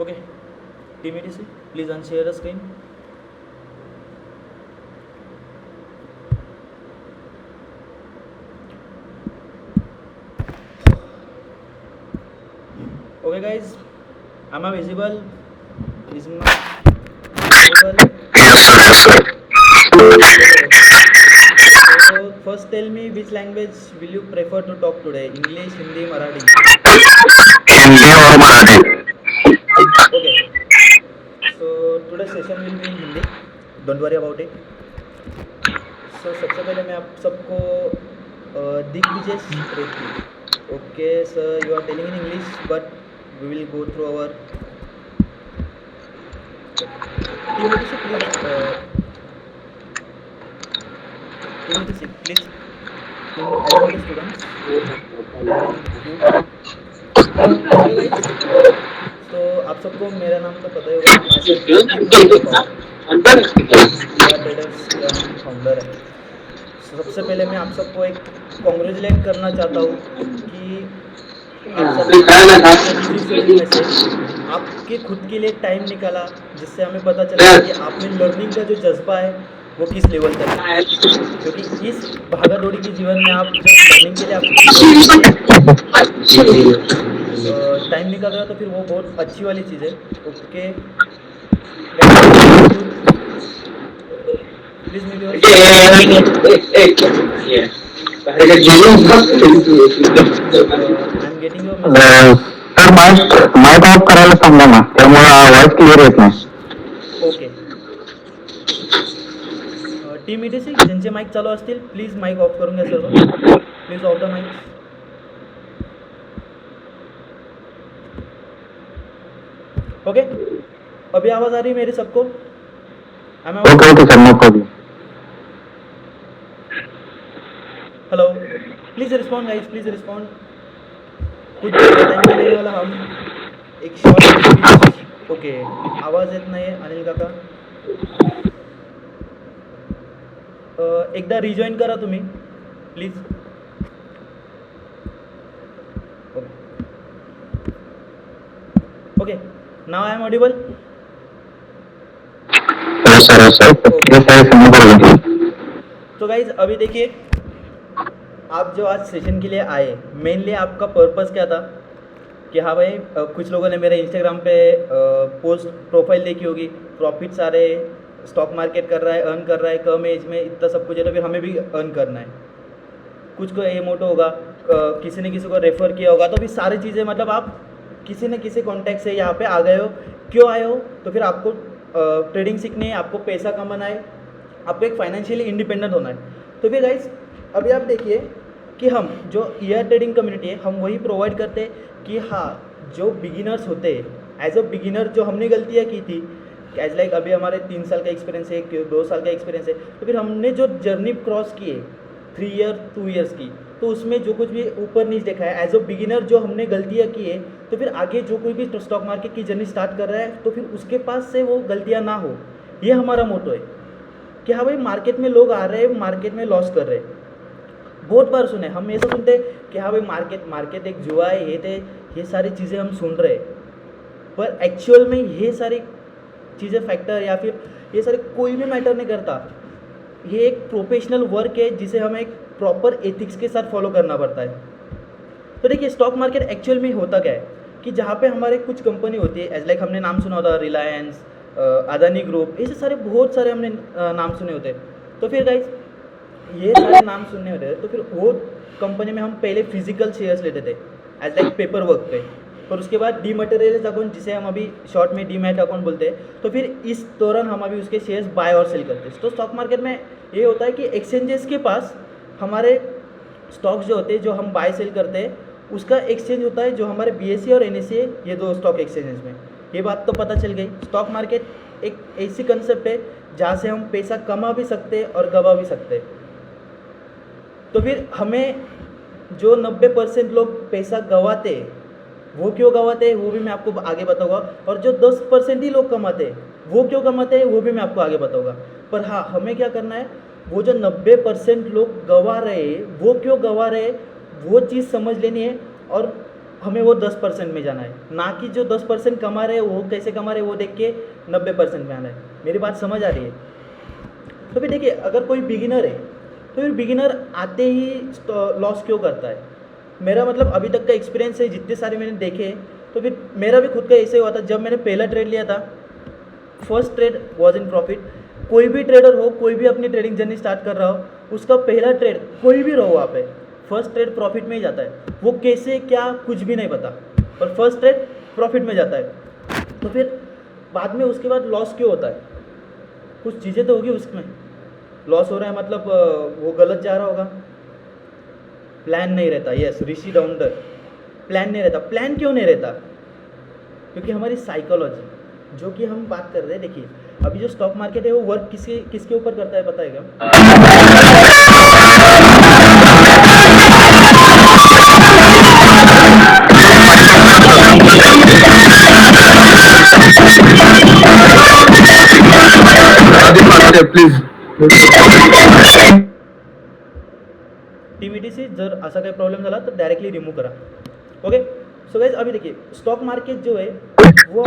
Okay, Team ETC, please unshare the screen. Okay, guys, am I visible? Is my visible? Yes, sir. So, first tell me which language will you prefer to talk today? English, Hindi, Marathi? Hindi और Marathi. Okay, so today's session will be in Hindi. Don't worry about it. So, सबसे पहले मैं आप सबको Digvijay Reddy. Okay, sir, you are telling in English, but we will go through our team ETC, please. Team ETC, please. Allow the students. Thank you. Okay, guys. तो आप सबको मेरा नाम तो पता ही होगा. My self team Narendra power, ER traders का हम फाउंडर है. सबसे पहले मैं आप सबको एक कॉन्ग्रेचुलेट करना चाहता हूँ कि आप सबने अपने बिजी शेड्यूल में से आपके खुद के लिए टाइम निकाला, जिससे हमें पता चला कि आप में लर्निंग का जो जज्बा है वो किस लेवल तक है. क्योंकि इस भागा दौड़ी के जीवन में आप जब लर्निंग के लिए आप टाइम निकाल रहे हो तो फिर वो बहुत अच्छी वाली चीज़ है. Okay please mute your. I am getting your message. Sir mike off करायला सांगा ना, त्यामुळे आवाज क्लिअर येत नाही. ओके, टीम ETC ज्यांचे माईक चालू असतील प्लीज माईक ऑफ करून घ्या सर्व. Please off the mike. Okay, अभी आवाज़ आ रही है मेरी सबको? Okay okay sir, no problem. Hello, please respond guys, please respond. कुछ टाइम के लिए वाला हम एक शॉर्ट. ओके, आवाज़ येत नाही आहे अनिल काका. एकदा रिजॉईन करा तुम्ही please. Okay, now I am audible. तो गाइज अभी देखिए, आप जो आज सेशन के लिए आए, मेनली आपका पर्पस क्या था कि हाँ भाई, कुछ लोगों ने मेरे इंस्टाग्राम पे पोस्ट प्रोफाइल देखी होगी, प्रॉफिट सारे, स्टॉक मार्केट कर रहा है, अर्न कर रहा है कम एज में, इतना सब कुछ है, तो फिर हमें भी अर्न करना है. कुछ को ये मोटो होगा, किसी ने किसी को रेफ़र किया होगा, तो भी सारी चीज़ें मतलब आप किसी न किसी कॉन्टैक्ट से यहाँ पे आ गए हो. क्यों आए हो? तो फिर आपको ट्रेडिंग सीखनी है, आपको पैसा कमाना है, आपको एक फाइनेंशियली इंडिपेंडेंट होना है. तो फिर गाइस अभी आप देखिए कि हम जो ईआर ट्रेडिंग कम्युनिटी है, हम वही प्रोवाइड करते हैं कि हाँ, जो बिगिनर्स होते हैं, एज अ बिगिनर जो हमने गलतियाँ की थी, एज लाइक अभी हमारे 3 साल का एक्सपीरियंस है, 2 साल का एक्सपीरियंस है, तो फिर हमने जो जर्नी क्रॉस की है 3 ईयर 2 ईयर्स की, तो उसमें जो कुछ भी ऊपर नीचे देखा है, एज अ बिगिनर जो हमने गलतियाँ की है, तो फिर आगे जो कोई भी स्टॉक मार्केट की जर्नी स्टार्ट कर रहा है, तो फिर उसके पास से वो गलतियाँ ना हो. ये हमारा मोटो है कि हाँ भाई, मार्केट में लोग आ रहे हैं, मार्केट में लॉस कर रहे हैं. बहुत बार सुने, हम ऐसा सुनते हैं कि हाँ भाई, मार्केट एक जुआ है, ये सारी चीज़ें हम सुन रहे हैं, पर एक्चुअल में ये सारी चीज़ें फैक्टर या फिर ये सारे कोई भी मैटर नहीं करता. ये एक प्रोफेशनल वर्क है जिसे हमें एक प्रॉपर एथिक्स के साथ फॉलो करना पड़ता है. तो देखिए, स्टॉक मार्केट एक्चुअल में होता क्या है कि जहाँ पे हमारे कुछ कंपनी होती है, एज लाइक हमने नाम सुना होता, रिलायंस, अदानी ग्रुप, ऐसे सारे बहुत सारे हमने नाम सुने होते हैं. तो फिर गाइस, ये सारे नाम सुनने होते हैं, तो फिर वो कंपनी में हम पहले फिजिकल शेयर्स लेते थे एज लाइक पेपर वर्क पे, और उसके बाद डीमटेरियलाइज अकाउंट, जिसे हम अभी शॉर्ट में डीमैट अकाउंट बोलते हैं, तो फिर इस दौरान हम अभी उसके शेयर्स बाय और सेल करते हैं. तो स्टॉक मार्केट में ये होता है कि एक्सचेंजेस के पास हमारे स्टॉक्स जो होते हैं, जो हम बाय सेल करते हैं, उसका एक्सचेंज होता है जो हमारे BSE और NSE है, ये 2 स्टॉक एक्सचेंजेस में. ये बात तो पता चल गई. स्टॉक मार्केट एक ऐसी कंसेप्ट है जहाँ से हम पैसा कमा भी सकते हैं और गवा भी सकते हैं. तो फिर हमें जो 90% लोग पैसा गवाते हैं, वो क्यों गवाते हैं वो भी मैं आपको आगे बताऊंगा, और जो 10% ही लोग कमाते हैं, वो क्यों कमाते हैं वो भी मैं आपको आगे बताऊंगा. पर हाँ, हमें क्या करना है, वो जो 90% लोग गवा रहे हैं, वो क्यों गवा रहे हैं, वो चीज़ समझ लेनी है. और हमें वो 10% में जाना है, ना कि जो 10% कमा रहे हैं वो कैसे कमा रहे हैं वो देख के 90% में आना है। मेरी बात समझ आ रही है? तो फिर देखिए, अगर कोई बिगिनर है तो फिर बिगिनर आते ही लॉस क्यों करता है? मेरा मतलब अभी तक का एक्सपीरियंस है, जितने सारे मैंने देखे, तो फिर मेरा भी खुद का ऐसे हुआ था। जब मैंने पहला ट्रेड लिया था, first trade was in profit. कोई भी ट्रेडर हो, कोई भी अपनी ट्रेडिंग जर्नी स्टार्ट कर रहा हो, उसका पहला ट्रेड कोई भी रहो वहाँ पे, फर्स्ट ट्रेड प्रॉफिट में ही जाता है। वो कैसे क्या कुछ भी नहीं पता, पर फर्स्ट ट्रेड प्रॉफिट में जाता है। तो फिर बाद में उसके बाद लॉस क्यों होता है? कुछ चीज़ें तो होगी उसमें। लॉस हो रहा है मतलब वो गलत जा रहा होगा, प्लान नहीं रहता। यस, ऋषि डाउंडर, प्लान नहीं रहता। प्लान क्यों नहीं रहता? क्योंकि हमारी साइकोलॉजी, जो कि हम बात कर रहे हैं, देखिए अभी जो स्टॉक मार्केट है वो वर्क किसके किसके ऊपर करता है पता है क्या? प्लीज टीव्हीडीसी जर असा काही प्रॉब्लेम झाला तर डायरेक्टली रिमूव्ह करा. ओके. सो गाइज, अभी देखिए स्टॉक मार्केट जो है वो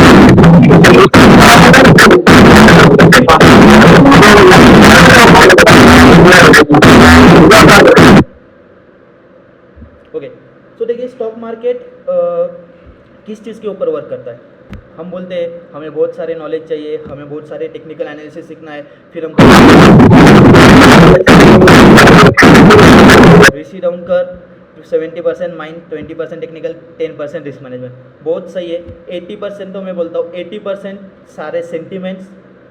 ओके. सो देखिए स्टॉक मार्केट किस चीज़ के ऊपर वर्क करता है? हम बोलते हैं हमें बहुत सारे नॉलेज चाहिए, हमें बहुत सारे टेक्निकल एनालिसिस सीखना है, फिर हम ऋषि डाउन कर 70% माइंड, 20% टेक्निकल, 10% रिस्क मैनेजमेंट. बहुत सही है. 80% तो मैं बोलता हूँ 80% सारे सेंटिमेंट्स,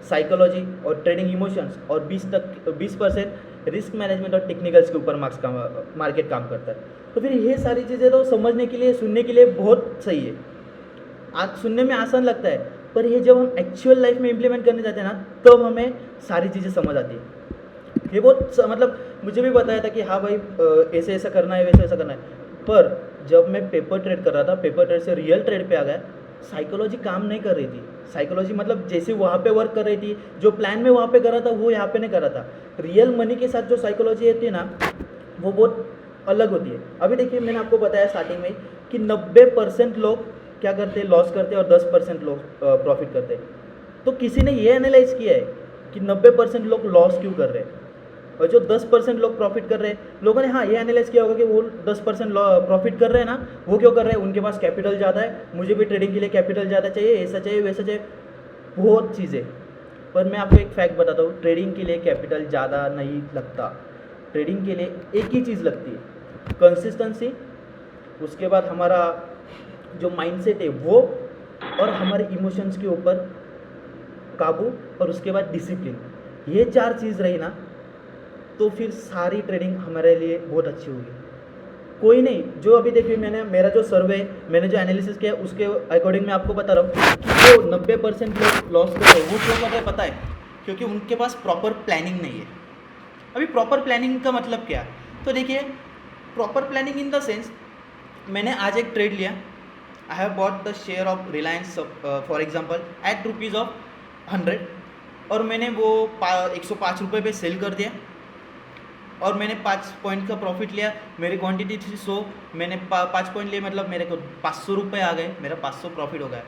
साइकोलॉजी और ट्रेडिंग इमोशंस, और 20% रिस्क मैनेजमेंट और टेक्निकल्स के ऊपर मार्केट काम करता है. तो फिर ये सारी चीज़ें तो समझने के लिए, सुनने के लिए बहुत सही है. आज सुनने में आसान लगता है, पर ये जब हम एक्चुअल लाइफ में इम्प्लीमेंट करने जाते हैं ना, तब हमें सारी चीज़ें समझ आती है. ये बहुत मतलब मुझे भी बताया था कि हाँ भाई ऐसे ऐसा करना है, वैसे ऐसा करना है, पर जब मैं पेपर ट्रेड कर रहा था, पेपर ट्रेड से रियल ट्रेड पे आ गया, साइकोलॉजी काम नहीं कर रही थी. साइकोलॉजी मतलब जैसे वहाँ पे वर्क कर रही थी, जो प्लान में वहाँ पे कर रहा था वो यहाँ पे नहीं कर रहा था. रियल मनी के साथ जो साइकोलॉजी होती है ना, वो बहुत अलग होती है. अभी देखिए मैंने आपको बताया स्टार्टिंग में कि 90% लोग क्या करते हैं, लॉस करते हैं, और 10% लोग प्रॉफिट करते हैं. तो किसी ने ये एनालाइज किया है कि 90% लोग लॉस क्यों कर रहे हैं, और जो 10% लोग प्रॉफिट कर रहे हैं, लोगों ने हाँ ये एनालाइज किया होगा कि वो 10% प्रॉफिट कर रहे हैं ना, वो क्यों कर रहे हैं? उनके पास कैपिटल ज़्यादा है, मुझे भी ट्रेडिंग के लिए कैपिटल ज़्यादा चाहिए, ऐसा चाहिए, वैसा चाहिए, बहुत चीज़ें. पर मैं आपको एक फैक्ट बताता हूँ, ट्रेडिंग के लिए कैपिटल ज़्यादा नहीं लगता. ट्रेडिंग के लिए एक ही चीज़ लगती है, कंसिस्टेंसी, उसके बाद हमारा जो माइंडसेट है वो, और हमारे इमोशंस के ऊपर काबू, और उसके बाद डिसिप्लिन. ये 4 चीज़ रही ना, तो फिर सारी ट्रेडिंग हमारे लिए बहुत अच्छी होगी. कोई नहीं, जो अभी देखिए मैंने मेरा जो सर्वे, मैंने जो एनालिसिस किया उसके अकॉर्डिंग मैं आपको बता रहा हूँ कि जो 90% लोग लॉस कर रहे हैं वो क्यों कर रहे हैं पता है? क्योंकि उनके पास प्रॉपर प्लानिंग नहीं है. अभी प्रॉपर प्लानिंग का मतलब क्या? तो देखिए proper planning in the sense, मैंने आज एक ट्रेड लिया, I have bought the share of Reliance for example at ₹100, और मैंने वो 105 रुपये पे सेल कर दिया, और मैंने 5 पॉइंट का प्रॉफिट लिया. मेरी क्वांटिटी थी 100, मैंने 5 पॉइंट लिए, मतलब मेरे को 500 रुपये आ गए, मेरा 500 प्रॉफिट हो गया.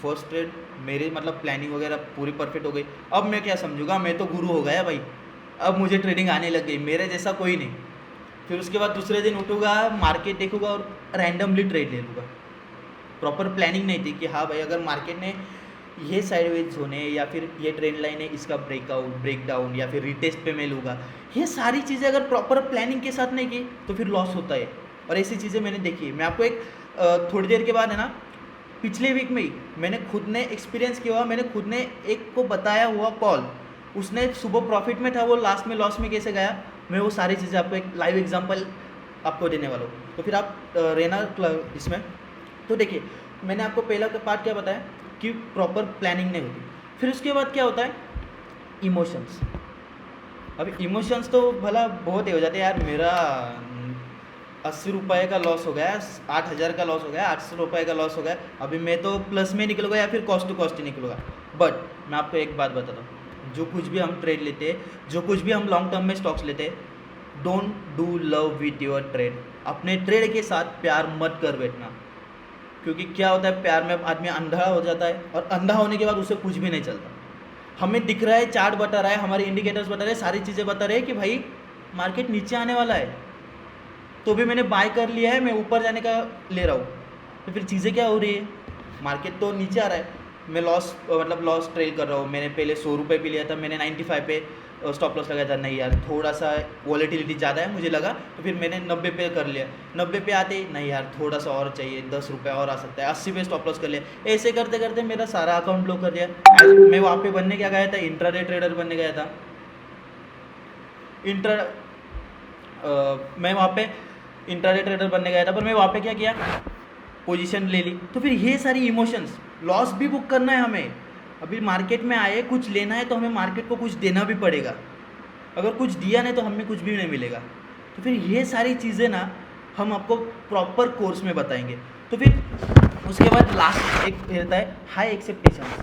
फर्स्ट ट्रेड मेरी मतलब प्लानिंग वगैरह पूरी परफेक्ट हो गई. अब मैं क्या समझूंगा, मैं तो गुरु हो गया भाई, अब मुझे ट्रेडिंग आने लग गई, मेरे जैसा कोई नहीं. फिर उसके बाद दूसरे दिन उठूंगा, मार्केट देखूंगा और रैंडमली ट्रेड ले लूँगा. प्रॉपर प्लानिंग नहीं थी कि हाँ भाई अगर मार्केट ने ये साइडवेज होने, या फिर ये ट्रेंड लाइन है इसका ब्रेकआउट, ब्रेकडाउन, या फिर रिटेस्ट पे मैं लूँगा. ये सारी चीज़ें अगर प्रॉपर प्लानिंग के साथ नहीं की तो फिर लॉस होता है. और ऐसी चीज़ें मैंने देखी है. मैं आपको एक थोड़ी देर के बाद है ना, पिछले वीक में ही मैंने खुद ने एक्सपीरियंस किया हुआ, मैंने खुद ने एक को बताया हुआ कॉल, उसने सुबह प्रॉफिट में था, वो लास्ट में लॉस में कैसे गया, मैं वो सारी चीज़ें आपको एक लाइव एग्जांपल आपको देने वाला हूँ. तो फिर आप रहना इसमें. तो देखिए मैंने आपको पहला पार्ट क्या बताया कि प्रॉपर प्लानिंग नहीं होती. फिर उसके बाद क्या होता है, इमोशंस. अभी इमोशंस तो भला बहुत ही हो जाते हैं यार. मेरा 80 रुपये का लॉस हो गया, 8,000 का लॉस हो गया, 800 रुपये का लॉस हो गया, अभी मैं तो प्लस में निकलूँगा या फिर कॉस्ट टू कॉस्ट ही निकलूँगा. बट मैं आपको एक बात बताता हूँ, जो कुछ भी हम ट्रेड लेते हैं, जो कुछ भी हम लॉन्ग टर्म में स्टॉक्स लेते हैं, don't do love with your trade. अपने ट्रेड के साथ प्यार मत कर बैठना. क्योंकि क्या होता है, प्यार में आदमी अंधा हो जाता है और अंधा होने के बाद उसे कुछ भी नहीं चलता। हमें दिख रहा है, चार्ट बता रहा है, हमारे इंडिकेटर्स बता रहे हैं, सारी चीज़ें बता रहे हैं कि भाई मार्केट नीचे आने वाला है, तो भी मैंने बाय कर लिया है, मैं ऊपर जाने का ले रहा हूँ। तो फिर चीज़ें क्या हो रही है, मार्केट तो नीचे आ रहा है, मैं लॉस ट्रेल कर रहा हूँ। मैंने पहले 100 रुपये पे लिया था, मैंने 95 पे स्टॉप लॉस लगाया था, नहीं यार थोड़ा सा वॉलेटिलिटी ज़्यादा है मुझे लगा, तो फिर मैंने 90 पे कर लिया। 90 पे आते ही नहीं यार थोड़ा सा और चाहिए, 10 रुपये और आ सकता है, 80 पे स्टॉप लॉस कर लिया। ऐसे करते करते मेरा सारा अकाउंट ब्लॉक कर दिया। मैं वहाँ पे बनने क्या गया था, इंट्राडे ट्रेडर बनने गया था। मैं वहाँ पे इंट्राडे ट्रेडर बनने गया था, पर मैं वहाँ पे क्या किया, पोजीशन ले ली। तो फिर ये सारी इमोशंस, लॉस भी बुक करना है हमें। अभी मार्केट में आए, कुछ लेना है तो हमें मार्केट को कुछ देना भी पड़ेगा, अगर कुछ दिया नहीं तो हमें कुछ भी नहीं मिलेगा। तो फिर ये सारी चीज़ें ना हम आपको प्रॉपर कोर्स में बताएंगे। तो फिर उसके बाद लास्ट एक रहता है हाई एक्सेप्टेशंस।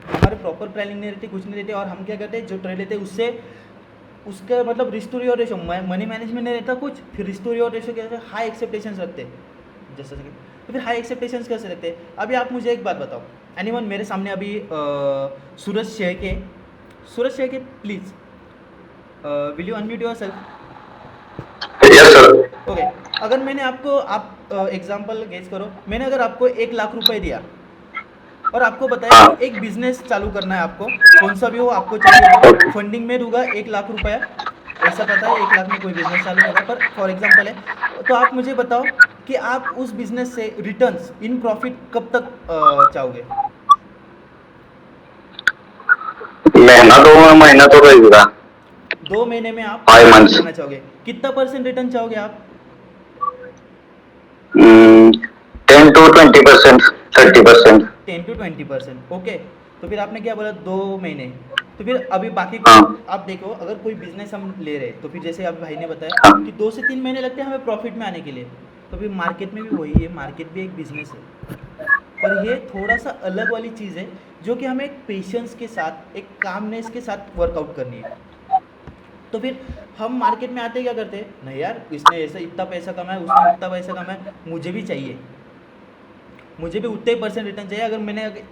हमारे प्रॉपर प्लानिंग नहीं रहती, कुछ नहीं रहती, और हम क्या करते हैं, जो ट्रेड लेते हैं उससे उसका मतलब रिस्टोरी और रेशो, मनी मैनेजमेंट नहीं रहता कुछ, फिर रिस्टोरी और रेशो क्या, हाई एक्सेप्टेशंस रखते हैं जैसे कि। तो फिर हाई एक्सेप्टेशंस कैसे रखते हैं? अभी आप मुझे एक बात बताओ, एनीवन मेरे सामने अभी सूरज शेख है, please will you unmute your self? Yes sir. Okay. अगर मैंने आपको, आप एग्जांपल गेस करो, मैंने अगर आपको 1 लाख रुपए दिया और आपको बताया कि एक बिजनेस चालू करना है, आपको कौन सा भी हो आपको चाहिए वो, फंडिंग में दूंगा 1 लाख रुपया। ऐसा पता है 1 लाख में कोई बिजनेस चालू नहीं होगा, पर फॉर एग्जांपल है। तो आप मुझे बताओ कि आप उस बिजनेस से रिटर्न्स इन प्रॉफिट कब तक चाहोगे? महीना 2 महीना तो रहेगा। 2 महीने में आप 5 months। लेना चाहोगे, कितना % रिटर्न चाहोगे आप? 10 to 20%, 30%। 10 to 20%, okay. तो फिर आपने क्या बोला, 2 महीने। तो फिर अभी बाकी हाँ आप देखो, अगर कोई बिजनेस हम ले रहे हैं तो फिर जैसे आप भाई ने बताया हाँ कि 2 से 3 महीने लगते हैं हमें प्रॉफिट में आने के लिए। तो फिर मार्केट में भी वही है, मार्केट भी एक बिजनेस है, पर ये थोड़ा सा अलग वाली चीज़ है, जो कि हमें एक पेशेंस के साथ, एक कामनेस के साथ वर्कआउट करनी है। तो फिर हम मार्केट में आते क्या करते हैं, नहीं यार इसने ऐसा इतना पैसा कमाया, उसने उतना पैसा कमाया, मुझे भी चाहिए, मुझे भी उतने ही % रिटर्न चाहिए।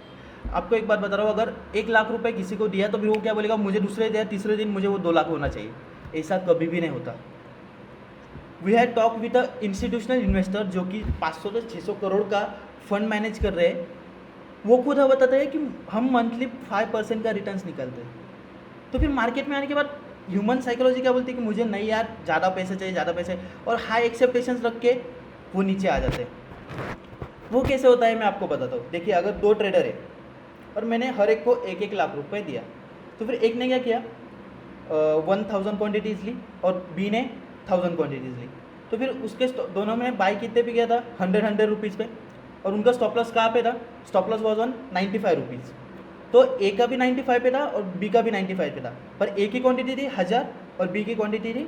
आपको एक बात बता रहा हूँ, अगर 1 लाख रुपए किसी को दिया तो फिर वो क्या बोलेगा, मुझे दूसरे दिन तीसरे दिन मुझे वो 2 लाख होना चाहिए। ऐसा कभी भी नहीं होता। We had talk with a institutional investor जो कि 500 से 600 करोड़ का फंड मैनेज कर रहे हैं। वो खुद हमें बताता है कि हम मंथली 5% का रिटर्न्स निकालते हैं। तो फिर मार्केट में आने के बाद ह्यूमन साइकोलॉजी क्या बोलती है कि मुझे नहीं यार ज़्यादा पैसे चाहिए, ज़्यादा पैसे, और हाई एक्सेप्टेशंस रख के वो नीचे आ जाते हैं। वो कैसे होता है मैं आपको बताता हूँ। देखिए, अगर 2 ट्रेडर है और मैंने हर एक को 1-1 लाख रुपए दिया, तो फिर एक ने क्या किया, 1000 क्वान्टिटीज़ ली और बी ने 1000 क्वान्टिटीज़ ली। तो फिर उसके दोनों में बाई कितने पे किया था, 100 रुपीज़ पे, और उनका स्टॉप लॉस कहाँ पे था, stop loss was on 95 rupees. तो ए का भी 95 पे था और बी का भी 95 पे था, पर ए की क्वांटिटी थी 1000 और बी की क्वांटिटी थी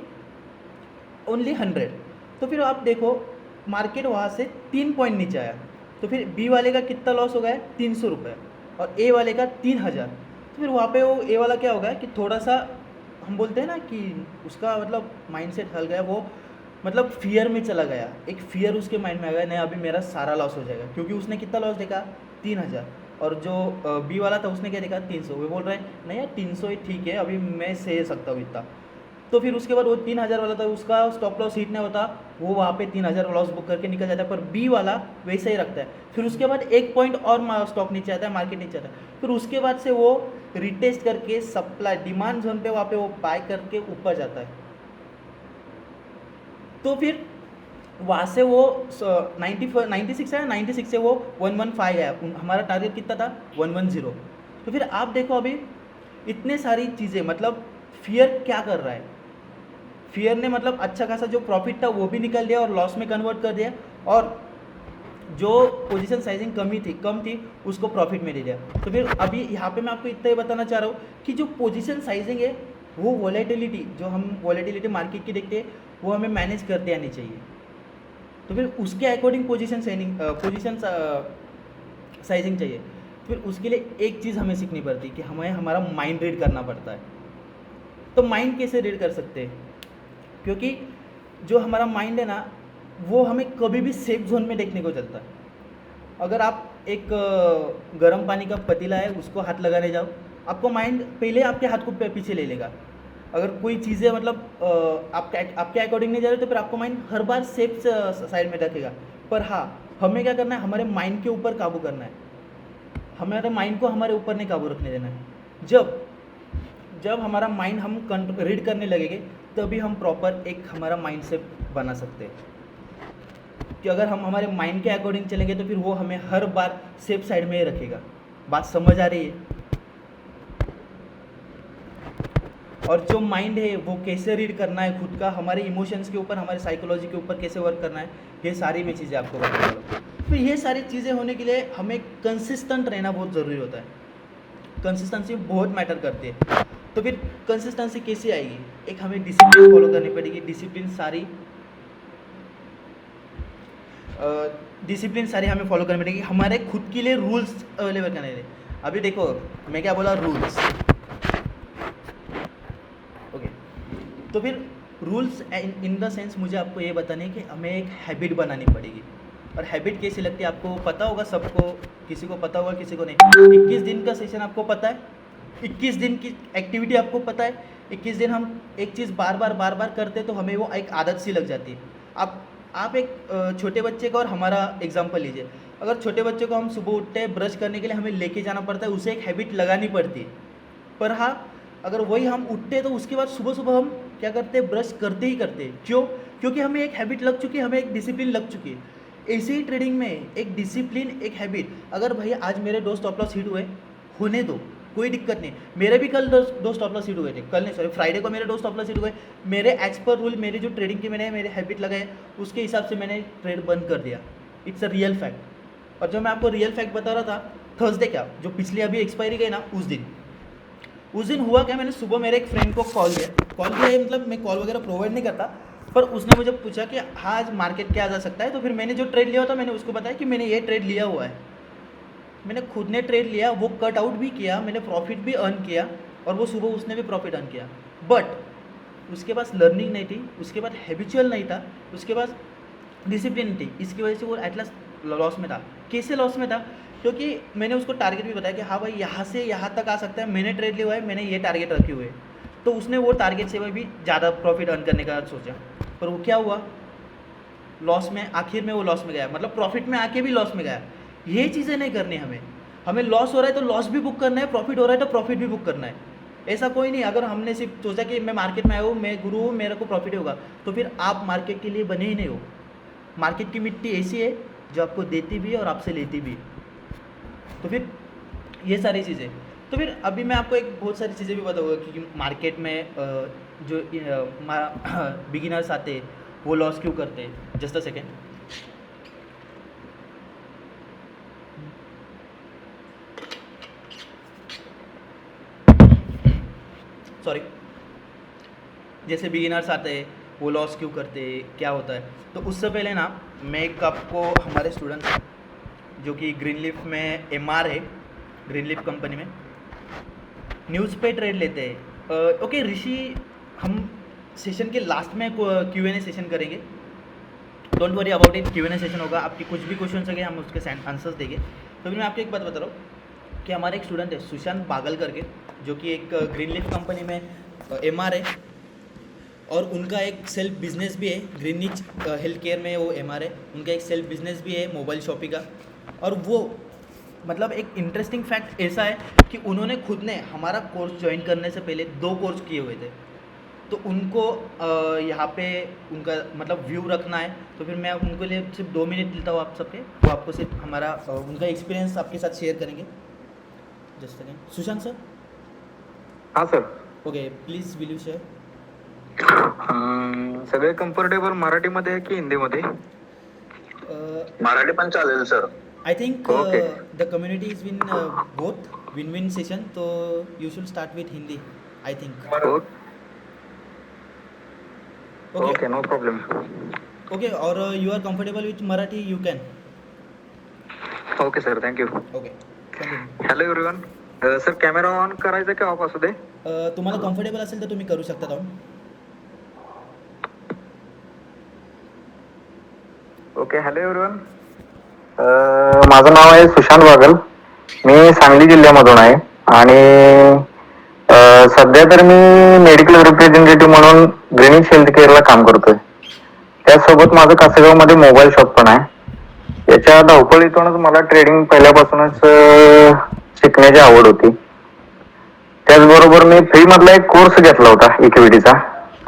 ओनली 100। तो फिर आप देखो, मार्केट वहाँ से 3 पॉइंट नीचे आया, तो फिर बी वाले का कितना लॉस हो गया, 300 रुपये, और ए वाले का 3000। तो फिर वहाँ पे वो ए वाला क्या होगा कि थोड़ा सा, हम बोलते हैं ना कि उसका मतलब माइंडसेट हल गया, वो मतलब फियर में चला गया, एक फियर उसके माइंड में आ गया, नहीं अभी मेरा सारा लॉस हो जाएगा, क्योंकि उसने कितना लॉस देखा, 3000, और जो बी वाला था उसने क्या देखा, 300। वो बोल रहा है नहीं यार 300 ही ठीक है, अभी मैं सह सकता हूँ इतना। तो फिर उसके बाद वो 3000 वाला था, उसका स्टॉप लॉस हिट नहीं होता, वो वहाँ पे 3000 लॉस बुक करके निकल जाता है, पर बी वाला वैसे ही रखता है। फिर उसके बाद 1 पॉइंट और स्टॉक नीचे आता है, मार्केट नीचे आता है, फिर उसके बाद से वो रिटेस्ट करके सप्लाई डिमांड जोन पे वहाँ पे वो बाय करके ऊपर जाता है। तो फिर वहाँ से वो 96 है, 96 से वो 115 है, हमारा टारगेट कितना था, 110। तो फिर आप देखो अभी इतने सारी चीज़ें, मतलब फियर क्या कर रहा है, फियर ने मतलब अच्छा खासा जो प्रॉफिट था वो भी निकल दिया और लॉस में कन्वर्ट कर दिया, और जो पोजीशन साइजिंग कम थी उसको प्रॉफिट में ले लिया। तो फिर अभी यहाँ पे मैं आपको इतना ही बताना चाह रहा हूँ कि जो पोजीशन साइजिंग है, वो वॉलेटिलिटी, जो हम वॉलेटिलिटी मार्केट की देखते हैं, वो हमें मैनेज करते आनी चाहिए। तो फिर उसके अकॉर्डिंग पोजीशन साइजिंग चाहिए। फिर उसके लिए एक चीज़ हमें सीखनी पड़ती है कि हमें हमारा माइंड रीड करना पड़ता है। तो माइंड कैसे रीड कर सकते हैं, क्योंकि जो हमारा माइंड है ना, वो हमें कभी भी सेफ जोन में देखने को चलता है। अगर आप एक गर्म पानी का पतीला है उसको हाथ लगाने जाओ, आपको माइंड पहले आपके हाथ को पीछे ले लेगा। अगर कोई चीज़ें मतलब आपके अकॉर्डिंग नहीं जा रही तो फिर आपको माइंड हर बार सेफ साइड में रखेगा। पर हाँ, हमें क्या करना है, हमारे माइंड के ऊपर काबू करना है। हमारे माइंड को हमारे ऊपर नहीं काबू रखने देना है। जब जब हमारा माइंड हम रीड करने लगेंगे तभी हम प्रॉपर एक हमारा माइंड सेट बना सकते हैं। कि अगर हम हमारे माइंड के अकॉर्डिंग चलेंगे तो फिर वो हमें हर बार सेफ साइड में ही रखेगा। बात समझ आ रही है? और जो माइंड है वो कैसे रीड करना है खुद का, हमारे इमोशंस के ऊपर, हमारे साइकोलॉजी के ऊपर कैसे वर्क करना है, ये सारी मैं चीज़ें आपको बता रहा हूँ। फिर ये सारी चीज़ें होने के लिए हमें कंसिस्टेंट रहना बहुत ज़रूरी होता है। कंसिस्टेंसी बहुत मैटर करती है। तो फिर कंसिस्टेंसी कैसे आएगी? एक हमें डिसिप्लिन फॉलो करनी पड़ेगी। डिसिप्लिन सारी हमें फॉलो करनी पड़ेगी। हमारे खुद के लिए रूल्स अवेलेबल करने हैं। अभी देखो मैं क्या बोला, रूल्स। ओके, तो फिर रूल्स इन द सेंस मुझे आपको ये बताना है कि हमें एक हैबिट बनानी पड़ेगी। और हैबिट कैसी लगती है आपको पता होगा सबको, किसी को पता होगा किसी को नहीं। 21 दिन का सेशन आपको पता है, 21 दिन की एक्टिविटी आपको पता है। 21 दिन हम एक चीज़ बार बार करते तो हमें वो एक आदत सी लग जाती है। आप एक छोटे बच्चे का और हमारा एग्जांपल लीजिए। अगर छोटे बच्चे को हम सुबह उठते हैं, ब्रश करने के लिए हमें लेके जाना पड़ता है, उसे एक हैबिट लगानी पड़ती है। पर हाँ, अगर वही हम उठते हैं तो उसके बाद सुबह सुबह हम क्या करते हैं, ब्रश करते ही करते हैं। क्यों? क्योंकि हमें एक हैबिट लग चुकी है, हमें एक डिसिप्लिन लग चुकी है। ऐसे ही ट्रेडिंग में एक डिसिप्लिन, एक हैबिट। अगर भाई आज मेरे 2 स्टॉप लॉस हिट हुए, होने दो, कोई दिक्कत नहीं। मेरे भी कल 2 स्टॉप लॉस हिट हुए थे, कल नहीं सॉरी फ्राइडे को मेरे 2 स्टॉप लॉस हिट हुए। मेरे एज पर रूल, मेरी जो ट्रेडिंग की मैंने मेरे हैबिट लगाए उसके हिसाब से मैंने ट्रेड बंद कर दिया। It's a real fact. और जो मैं आपको रियल फैक्ट बता रहा था, थर्सडे क्या जो पिछली अभी एक्सपायरी गई ना, उस दिन हुआ क्या, मैंने सुबह मेरे एक फ्रेंड को कॉल किया मतलब मैं कॉल वगैरह प्रोवाइड नहीं करता, पर उसने मुझे पूछा कि हाँ आज मार्केट क्या जा सकता है। तो फिर मैंने जो ट्रेड लिया था मैंने उसको बताया कि मैंने ये ट्रेड लिया हुआ है। मैंने खुद ने ट्रेड लिया, वो कट आउट भी किया, मैंने प्रॉफिट भी अर्न किया, और वो सुबह उसने भी प्रॉफिट अर्न किया। बट उसके पास लर्निंग नहीं थी, उसके बाद हैबिचुअल नहीं था, उसके पास डिसिप्लिन नहीं थी। इसकी वजह से वो एट लास्ट लॉस में था। कैसे लॉस में था? क्योंकि मैंने उसको टारगेट भी बताया कि हाँ भाई यहाँ से यहाँ तक आ सकता है, मैंने ट्रेड लिया हुआ है, मैंने ये टारगेट रखे हुए। तो उसने वो टारगेट से भी ज़्यादा प्रॉफिट अर्न करने का सोचा, पर वो क्या हुआ, लॉस में, आखिर में वो लॉस में गया। मतलब प्रॉफिट में आके भी लॉस में गया। ये चीज़ें नहीं करनी हमें लॉस हो रहा है तो लॉस भी बुक करना है, प्रॉफिट हो रहा है तो प्रॉफिट भी बुक करना है। ऐसा कोई नहीं, अगर हमने सिर्फ सोचा कि मैं मार्केट में आया हूँ, मैं गुरु हूँ, मेरे को प्रॉफिट होगा, तो फिर आप मार्केट के लिए बने ही नहीं हो। मार्केट की मिट्टी ऐसी है जो आपको देती भी है और आपसे लेती भी है। तो फिर ये सारी चीज़ें, तो फिर अभी मैं आपको एक बहुत सारी चीज़ें भी बताऊँगा क्योंकि मार्केट में जो बिगिनर्स आते हैं वो लॉस क्यों करते हैं। Just a second. सॉरी। जैसे बिगिनर्स आते हैं वो लॉस क्यों करते हैं, क्या होता है। तो उससे पहले ना मैं एक आपको हमारे स्टूडेंट जो कि ग्रीनलीफ में एमआर है, ग्रीनलीफ कंपनी में न्यूज़ पे ट्रेड लेते हैं। ओके ऋषि, हम सेशन के लास्ट में Q&A सेशन करेंगे, don't worry about it. Q&A session होगा, आपकी कुछ भी क्वेश्चन होंगे हम उसके आंसर्स देंगे। तो फिर मैं आपको एक बात बता रहा हूँ कि हमारे एक स्टूडेंट है सुशांत बागल करके, जो कि एक ग्रीनलीफ कंपनी में एमआर है, और उनका एक सेल्फ बिजनेस भी है। ग्रीनिच हेल्थ केयर में वो एमआर है, उनका एक सेल्फ बिजनेस भी है मोबाइल शॉपिंग का। और वो मतलब एक इंटरेस्टिंग फैक्ट ऐसा है कि उन्होंने खुद ने हमारा कोर्स ज्वाइन करने से पहले 2 कोर्स किए हुए थे। तो उनको यहाँ पे उनका मतलब व्यू रखना है, तो फिर मैं उनको लिए सिर्फ 2 मिनट लेता हूँ आप सबके, वो आपको सिर्फ हमारा उनका एक्सपीरियंस आपके साथ शेयर करेंगे। Just second. सुशांत सर। हा sir. Okay, please will you share. सगळे कम्फर्टेबल मराठीमध्ये आहे की हिंदीमध्ये? मराठी पण चालेल sir. I think Okay. the community is win both win-win session, so you should start with Hindi, I think. Okay. Okay, no problem. Okay, or you are comfortable with Marathi, you can. Okay sir, thank you. Okay. Continue. Hello everyone. Sir camera on करायचा की of असू दे? तुम्हाला comfortable असेल तर तुम्ही करू शकता on. Okay, hello everyone. माझं नाव आहे सुशांत बागल. मी सांगली जिल्ह्यामधून आहे आणि सध्या तर मी मेडिकल रिप्रेझेंटेटिव्ह म्हणून ग्रीनिश हेल्थ केअरला काम करतोय. त्याचसोबत माझं कासेगावमध्ये मोबाईल शॉप पण आहे. याच्या धावपळीतूनच मला ट्रेडिंग पहिल्यापासूनच शिकण्याची आवड होती. त्याचबरोबर मी फ्री मधला एक कोर्स घेतला होता इक्विटीचा.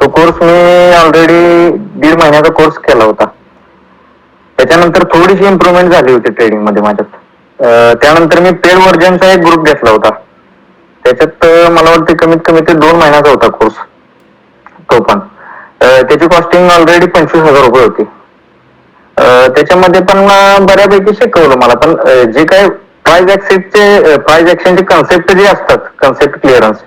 तो कोर्स मी ऑलरेडी 1.5 महिन्याचा कोर्स केला होता. त्याच्यानंतर थोडीशी इम्प्रुव्हमेंट झाली होती ट्रेडिंग मध्ये माझ्यात. त्यानंतर मी पेड व्हर्जनचा एक ग्रुप घेतला होता. त्याच्यात मला वाटतं कमीत कमी ते 2 महिन्याचा होता कोर्स. तो पण त्याची कॉस्टिंग ऑलरेडी 25,000 रुपये होती. त्याच्यामध्ये पण बऱ्यापैकी शिकवलं मला. पण जे काही प्राइस एक्सचेंजचे कन्सेप्ट जे असतात, कन्सेप्ट क्लिअरन्स,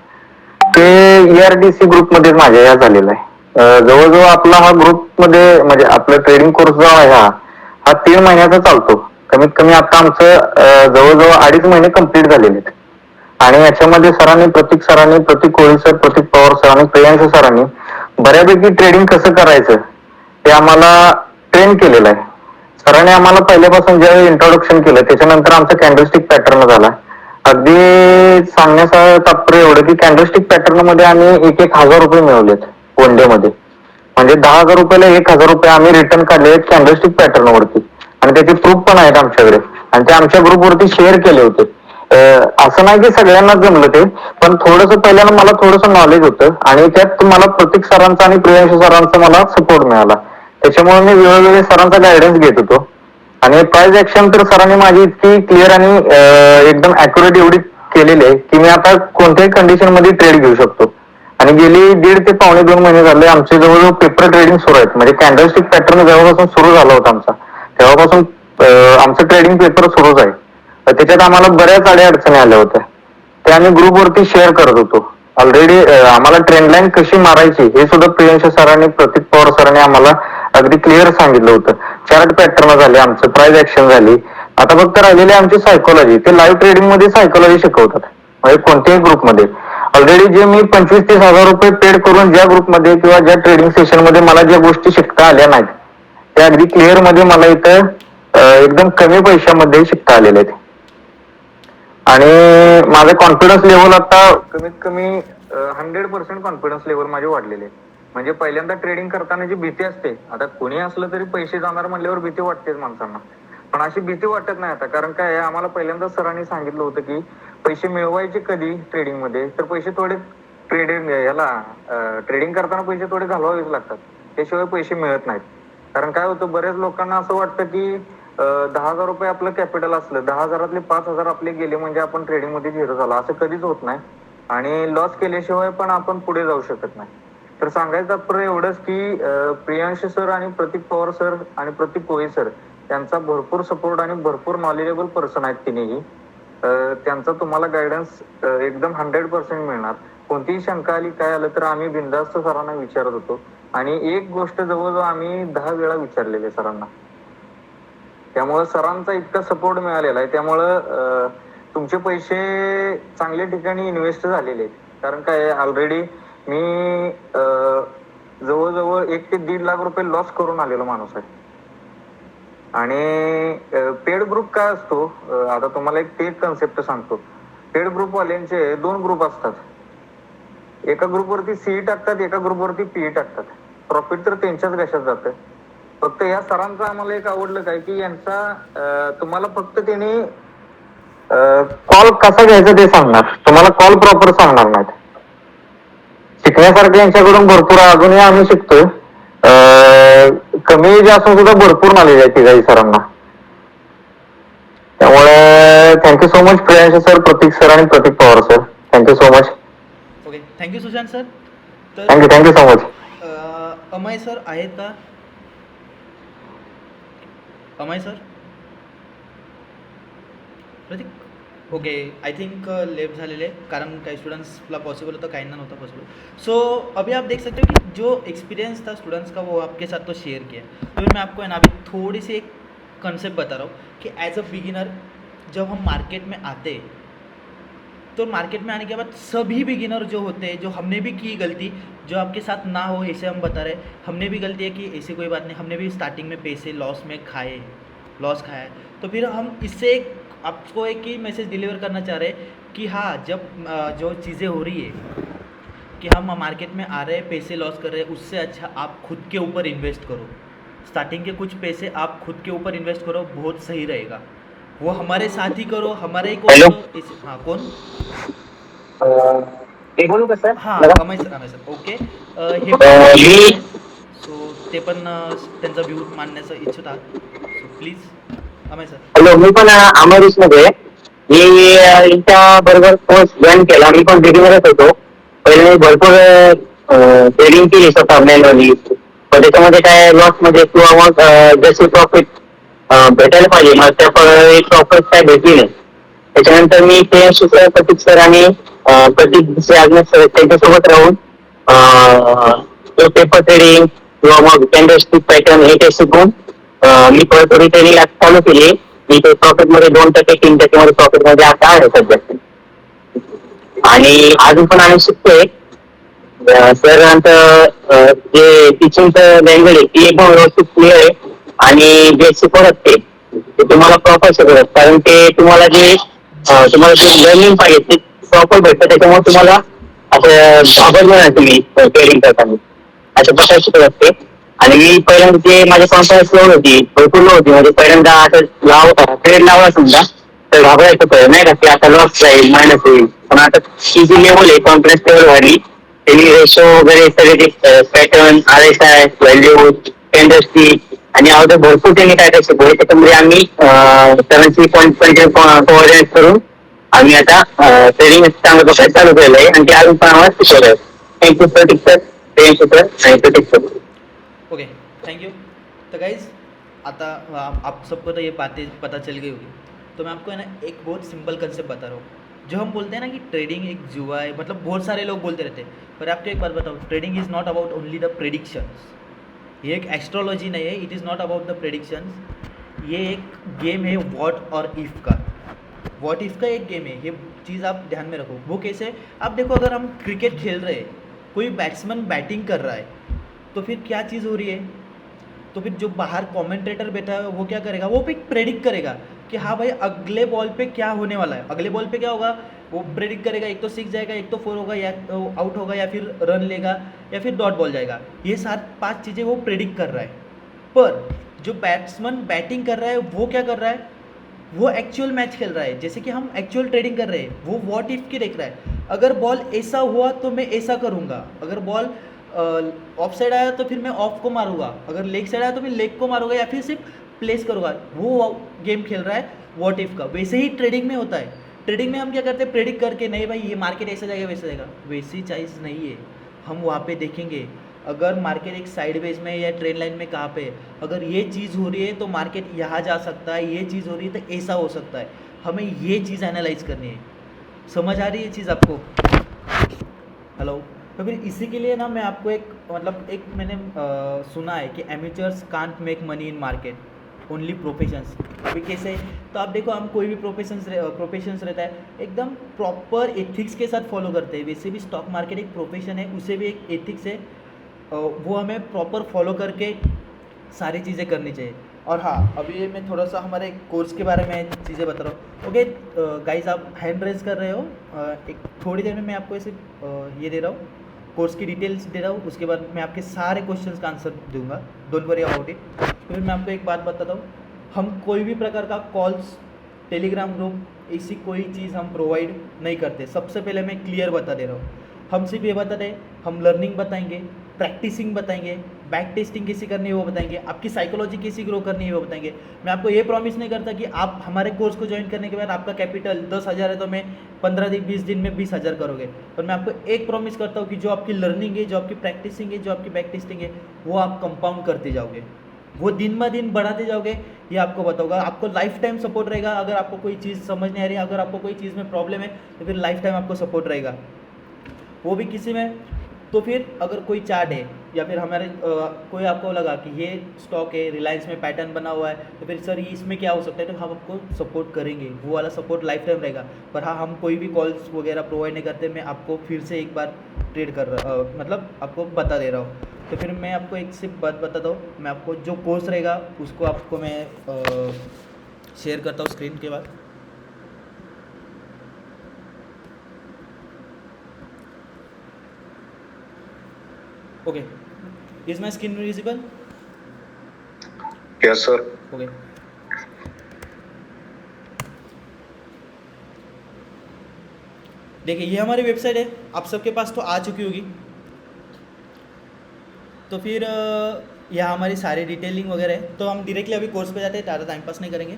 ते ERDC ग्रुपमध्ये माझ्या या झालेला आहे. जवळजवळ आपला हा ग्रुपमध्ये म्हणजे आपला ट्रेडिंग कोर्स जो आहे हा 3 महिन्याचा चालतो. कमीत कमी आता आमचं जवळजवळ 2.5 महिने कम्प्लीट झालेले आहेत. आणि याच्यामध्ये प्रतीक सरांनी, प्रतीक कोळी सर, प्रतीक पवार सर आणि प्रियांश सरांनी बऱ्यापैकी ट्रेडिंग कसं करायचं ते आम्हाला ट्रेन केलेलं आहे. सरांनी आम्हाला पहिल्यापासून ज्यावेळी इंट्रोडक्शन केलं त्याच्यानंतर आमचा कॅन्डलस्टिक पॅटर्न झाला. अगदी सांगण्याचं तात्पर्य एवढं की कॅन्डलस्टिक पॅटर्न मध्ये आम्ही 1,000 रुपये मिळवलेत वन डे मध्ये. म्हणजे 10,000 रुपयाला 1,000 रुपये आम्ही रिटर्न काढले आहेत कॅन्डलस्टिक पॅटर्न वरती. आणि त्याचे प्रूफ पण आहेत आमच्याकडे आणि ते आमच्या ग्रुपवरती शेअर केले होते. असं नाही की सगळ्यांनाच जमलं ते, पण थोडंसं पहिल्यांदा मला थोडंसं नॉलेज होतं आणि त्यात मला प्रतीक सरांचा आणि प्रियांश सरांचा मला सपोर्ट मिळाला. त्याच्यामुळे मी वेळोवेळी सरांचा गायडन्स घेत होतो. आणि प्राइस ऍक्शन तर सरांनी माझी इतकी क्लिअर आणि एकदम अॅक्युरेट एवढी केलेली आहे की मी आता कोणत्याही कंडिशन मध्ये ट्रेड घेऊ शकतो. आणि गेली 1.5 ते पावणे 2 महिने झाले आमचे जवळजवळ पेपर ट्रेडिंग सुरू आहेत. म्हणजे कॅन्डलस्टिक पॅटर्न जेव्हापासून सुरू झाला होता आमचा तेव्हापासून आमचं ट्रेडिंग पेपर सुरूच आहे. त्याच्यात आम्हाला बऱ्याच अडचणी आल्या होत्या. ते आम्ही ग्रुपवरती शेअर करत होतो. ऑलरेडी आम्हाला ट्रेंड लाईन कशी मारायची हे सुद्धा प्रियांश सरांनी, प्रतीक पवार सरांनी आम्हाला अगदी क्लिअर सांगितलं होतं. चार्ट पॅटर्न झाले, आमचं प्राइस ऍक्शन झाली. आता फक्त राहिलेली आमची सायकोलॉजी. ते लाईव्ह ट्रेडिंग मध्ये सायकोलॉजी शिकवतात. म्हणजे कोणत्याही ग्रुपमध्ये ऑलरेडी जे मी 25,000 ते 1,000 रुपये पेड करून ज्या ग्रुपमध्ये किंवा ज्या ट्रेडिंग सेशन मध्ये मला ज्या गोष्टी शिकता आल्या नाहीत त्या अगदी क्लिअर मध्ये मला इथं एकदम कमी पैशामध्ये शिकता आलेले आहेत. आणि माझं कॉन्फिडन्स लेवल आता कमीत कमी 100% कॉन्फिडन्स लेवल माझे वाढलेले. म्हणजे पहिल्यांदा ट्रेडिंग करताना जी भीती असते, आता कोणी असलं तरी पैसे जाणार म्हणल्यावर भीती वाटतेच माणसांना. पण अशी भीती वाटत नाही आता. कारण काय आम्हाला पहिल्यांदा सरांनी सांगितलं होतं की पैसे मिळवायचे कधी ट्रेडिंग मध्ये, तर पैसे थोडे ट्रेडिंग करताना पैसे थोडे घालवावेच लागतात. त्याशिवाय पैसे मिळत नाहीत. कारण काय होतं, बऱ्याच लोकांना असं वाटतं की 10,000 रुपये आपलं कॅपिटल असलं, 10,000तले 5,000 आपले गेले म्हणजे आपण ट्रेडिंग मध्ये झिरो झाला. असं कधीच होत नाही. आणि लॉस केल्याशिवाय पण आपण पुढे जाऊ शकत नाही. तर सांगायचं तात्पर्य एवढंच की प्रियांश सर आणि प्रतीक पवार सर आणि प्रतीक कोळी सर यांचा भरपूर सपोर्ट आणि भरपूर नॉलेजेबल पर्सन आहेत तिनेही. त्यांचा तुम्हाला गायडन्स एकदम 100% मिळणार. कोणतीही शंका आली काय आलं तर आम्ही बिनधास्त सरांना विचारत होतो. आणि एक गोष्ट जवळजवळ आम्ही 10 वेळा विचारलेली सरांना. त्यामुळं सरांचा इतका सपोर्ट मिळालेला आहे. त्यामुळं तुमचे पैसे चांगल्या ठिकाणी इन्व्हेस्ट झालेले आहेत. कारण काय ऑलरेडी मी जवळजवळ 1 ते 1.5 लाख रुपये लॉस करून आलेलो माणूस आहे. आणि पेड ग्रुप काय असतो, आता तुम्हाला एक पेड कन्सेप्ट सांगतो. पेड ग्रुप वाल्यांचे 2 ग्रुप असतात. एका ग्रुपवरती CE टाकतात, एका ग्रुपवरती PE टाकतात. प्रॉफिट तर त्यांच्याच घशात जातं. फक्त या सरांचं आम्हाला एक आवडलं काय की यांचा तुम्हाला फक्त त्याने कॉल कसा घ्यायचा ते सांगणार, तुम्हाला कॉल प्रॉपर सांगणार नाहीत. शिकण्यासारखं यांच्याकडून भरपूर अजूनही आम्ही शिकतोय. कमी एज असून सुद्धा भरपूर नॉलेज आहे तिघाही सरांना. त्यामुळे thank you so much Priyansh sir, Pratik sir आणि Pratik Pawar sir. Thank you so much. Okay, thank you Sushant sir. तर thank you so much. Amay sir आहेत का? Amay sir, Pratik, okay. I think left झालेले, कारण काही स्टूडेंट्सला पॉसिबल होता, काहींना नव्हता पॉसिबल. सो अभी आप देख सकते हो कि जो एक्सपीरियंस था स्टूडेंट्स का वो आपके साथ तो शेयर किया. तो मैं आपको है ना अभी थोड़ी सी एक कंसेप्ट बता रहा हूँ कि एज अ बिगिनर जब हम मार्केट में आते हैं तो मार्केट में आने के बाद सभी बिगिनर जो होते हैं, जो हमने भी की गलती, जो आपके साथ ना हो ऐसे हम बता रहे, हमने भी गलती है कि ऐसी कोई बात नहीं, हमने भी स्टार्टिंग में पैसे लॉस में खाए. लॉस खाया है, तो फिर हम इससे एक आपको एक ही मैसेज डिलीवर करना चाह रहे हैं कि हाँ, जब जो चीज़ें हो रही है कि हम मार्केट में आ रहे हैं, पैसे लॉस कर रहे हैं, उससे अच्छा आप खुद के ऊपर इन्वेस्ट करो। स्टार्टिंग के कुछ पैसे आप खुद के ऊपर इन्वेस्ट करो, बहुत सही रहेगा। वो हमारे साथ ही करो, हमारे ही कोर्स हॅलो लो इस हाँ, कौन? ते बोलू का सर हां, मला Amay sir, Amay sir. Okay. हे पण माझे मी फ्रेंड्स आहे. सो ते पण त्यांचा व्ह्यू मांडण्याचा इच्छुक आहात. So please Amay sir. Hello मी पण अमरीश मध्ये मी यांच्या बरोबर कोर्स जॉईन केला मी पण बिगिनरच होतो पहिले मी भरपूर ट्रेडिंग केली स्वतः मॅन्युअली पण त्याच्यामध्ये काय लॉस मध्ये किंवा मग जसे प्रॉफिट भेटायला पाहिजे मला त्या प्रॉफिट काय भेटली नाही त्याच्यानंतर मी ते सर प्रतीक सर आणि प्रतीक दुसरे आज्ञा सर त्यांच्यासोबत राहून पेपर ट्रेडिंग किंवा मग कॅन्डलस्टिक पॅटर्न हे ते शिकून मी परत थोडी ट्रेनिंग चालू केली मी ते प्रॉफिट मध्ये 2% 3% मध्ये प्रॉफिट मध्ये आता आहे सध्या आणि अजून पण आम्ही शिकतोय सर जे टीचिंगचं लँग्वेज आहे ती एकदम व्यवस्थित क्लिअर आहे आणि जे शिकवतात ते तुम्हाला प्रॉपर शिकवतात कारण ते तुम्हाला जे तुम्हाला जे लर्निंग पाहिजे ते प्रॉपर भेटतं त्याच्यामुळे तुम्हाला असं घाबरलं नाही तुम्ही ट्रेडिंग करताना अशा प्रकारे शिकवतात ते आणि मी पहिल्यांदा ते माझी कॉन्फरन्स लो होती भरपूर लो होती म्हणजे पहिल्यांदा असं ट्रेड लावला समजा तर घाबरायचं पहिलं नाही का की आता लॉस जाईल मायनस होईल पण आता ती जी लेवल आहे कॉन्फिडन्स लेवल वाढली त्यांनी रेशो वगैरे सगळे ते pattern R S I value industry आणि अवघड भरपूर त्यांनी काय काय शिकवले त्याच्यामध्ये आम्ही 70.20 करून आम्ही आता ट्रेडिंग चांगल्या प्रकारे चालू केलं आहे आणि ते अजून पण आम्हाला शिकवलं आहे थँक्यू प्रतीक सर थँक्यू सर आणि प्रतीक सर ओके, थैंक यू. तो गाइज आता आप सबको तो ये बातें पता चल गई होगी. तो मैं आपको है ना एक बहुत सिंपल कंसेप्ट बता रहा हूँ. जो हम बोलते हैं ना कि ट्रेडिंग एक जुआ है, मतलब बहुत सारे लोग बोलते रहते हैं, पर आपको एक बात बताऊँ, trading is not about only the predictions. ये एक एस्ट्रोलॉजी नहीं है, it is not about the predictions. ये एक गेम है वॉट और इफ़ का. वॉट इफ़ का एक गेम है, ये चीज़ आप ध्यान में रखो. वो कैसे? आप देखो, अगर हम क्रिकेट खेल रहे हैं, कोई बैट्समैन बैटिंग कर रहा है, तो फिर क्या चीज़ हो रही है? तो फिर जो बाहर कमेंटेटर बैठा है वो क्या करेगा? वो फिर प्रेडिक्ट करेगा कि हाँ भाई, अगले बॉल पे क्या होने वाला है. अगले बॉल पे क्या होगा वो प्रेडिक्ट करेगा. एक तो 6 जाएगा, एक तो 4 होगा, या तो आउट होगा, या फिर रन लेगा, या फिर डॉट बॉल जाएगा. ये 7-5 चीज़ें वो प्रेडिक्ट कर रहा है. पर जो बैट्समैन बैटिंग कर रहा है वो क्या कर रहा है? वो एक्चुअल मैच खेल रहा है. जैसे कि हम एक्चुअल ट्रेडिंग कर रहे हैं, वो वॉट इफ की देख रहा है. अगर बॉल ऐसा हुआ तो मैं ऐसा करूँगा, अगर बॉल ऑफ साइड आया तो फिर मैं ऑफ को मारूंगा, अगर लेग साइड आया तो मैं लेग को मारूंगा, या फिर सिर्फ प्लेस करूँगा. वो गेम खेल रहा है वॉट इफ का. वैसे ही ट्रेडिंग में होता है. ट्रेडिंग में हम क्या करते हैं? प्रेडिक्ट करके, नहीं भाई ये मार्केट ऐसा जाएगा वैसा जाएगा. वैसी चीज़ नहीं है. हम वहाँ पे देखेंगे अगर मार्केट एक साइडवेज में या ट्रेन लाइन में कहाँ पे है, अगर ये चीज़ हो रही है तो मार्केट यहाँ जा सकता है, ये चीज़ हो रही है तो ऐसा हो सकता है. हमें ये चीज़ एनालाइज करनी है. समझ आ रही है ये चीज़ आपको? हेलो. तो फिर इसी के लिए ना मैं आपको एक मतलब एक मैंने सुना है कि amateurs can't make money in market, only professions. अभी कैसे? तो आप देखो, हम कोई भी प्रोफेशंस रहता है एकदम प्रॉपर एथिक्स के साथ फॉलो करते हैं. वैसे भी स्टॉक मार्केट एक प्रोफेशन है, उसे भी एक एथिक्स है. वो हमें प्रॉपर फॉलो करके सारी चीज़ें करनी चाहिए. और हाँ, अभी मैं थोड़ा सा हमारे कोर्स के बारे में चीज़ें बता रहा हूँ. ओके गाइज, आप हैंड रेज कर रहे हो. एक थोड़ी देर में मैं आपको ऐसे ये दे रहा हूँ, कोर्स की डिटेल्स दे रहा हूँ. उसके बाद मैं आपके सारे क्वेश्चंस का आंसर दूंगा. Don't worry about it. फिर मैं आपको एक बात बताता हूँ, हम कोई भी प्रकार का कॉल्स, टेलीग्राम ग्रुप, ऐसी कोई चीज़ हम प्रोवाइड नहीं करते. सबसे पहले मैं क्लियर बता दे रहा हूँ, हम सिर्फ ये बताते हैं, हम लर्निंग बताएंगे, प्रैक्टिसिंग बताएंगे, बैक टेस्टिंग कैसी करनी है वो बताएंगे, आपकी साइकोलॉजी कैसी ग्रो करनी है वो बताएंगे. मैं आपको ये प्रॉमिस नहीं करता कि आप हमारे कोर्स को ज्वाइन करने के बाद आपका कैपिटल 10,000 है तो मैं 15 दिन 20 दिन में 20,000 करोगे. पर मैं आपको एक प्रॉमिस करता हूँ कि जो आपकी लर्निंग है, जो आपकी प्रैक्टिसिंग है, जो आपकी बैक टेस्टिंग है, वो आप कंपाउंड करते जाओगे, वो दिन ब दिन बढ़ाते जाओगे. ये आपको बताऊंगा, आपको लाइफ टाइम सपोर्ट रहेगा. अगर आपको कोई चीज़ समझ नहीं आ रही है, अगर आपको कोई चीज़ में प्रॉब्लम है, तो फिर लाइफ टाइम आपको सपोर्ट रहेगा, वो भी किसी में. तो फिर अगर कोई चार्ट है, या फिर हमारे कोई आपको लगा कि ये स्टॉक है, रिलायंस में पैटर्न बना हुआ है, तो फिर सर इसमें क्या हो सकता है, तो हम आपको सपोर्ट करेंगे. वो वाला सपोर्ट लाइफ टाइम रहेगा. पर हाँ, हम कोई भी कॉल्स वगैरह प्रोवाइड नहीं करते. मैं आपको फिर से एक बार ट्रेड कर रहा मतलब आपको बता दे रहा हूँ. तो फिर मैं आपको एक सिर्फ बात बताता हूँ, मैं आपको जो कोर्स रहेगा उसको आपको मैं शेयर करता हूँ स्क्रीन के बाद। Okay, is my screen visible? Yes sir. Okay, देखिए ये हमारी वेबसाइट है, आप सबके पास तो आ चुकी होगी। तो फिर यहाँ हमारी सारी डिटेलिंग वगैरह है, तो हम डायरेक्टली अभी कोर्स पे जाते हैं, ज़्यादा टाइम पास नहीं करेंगे।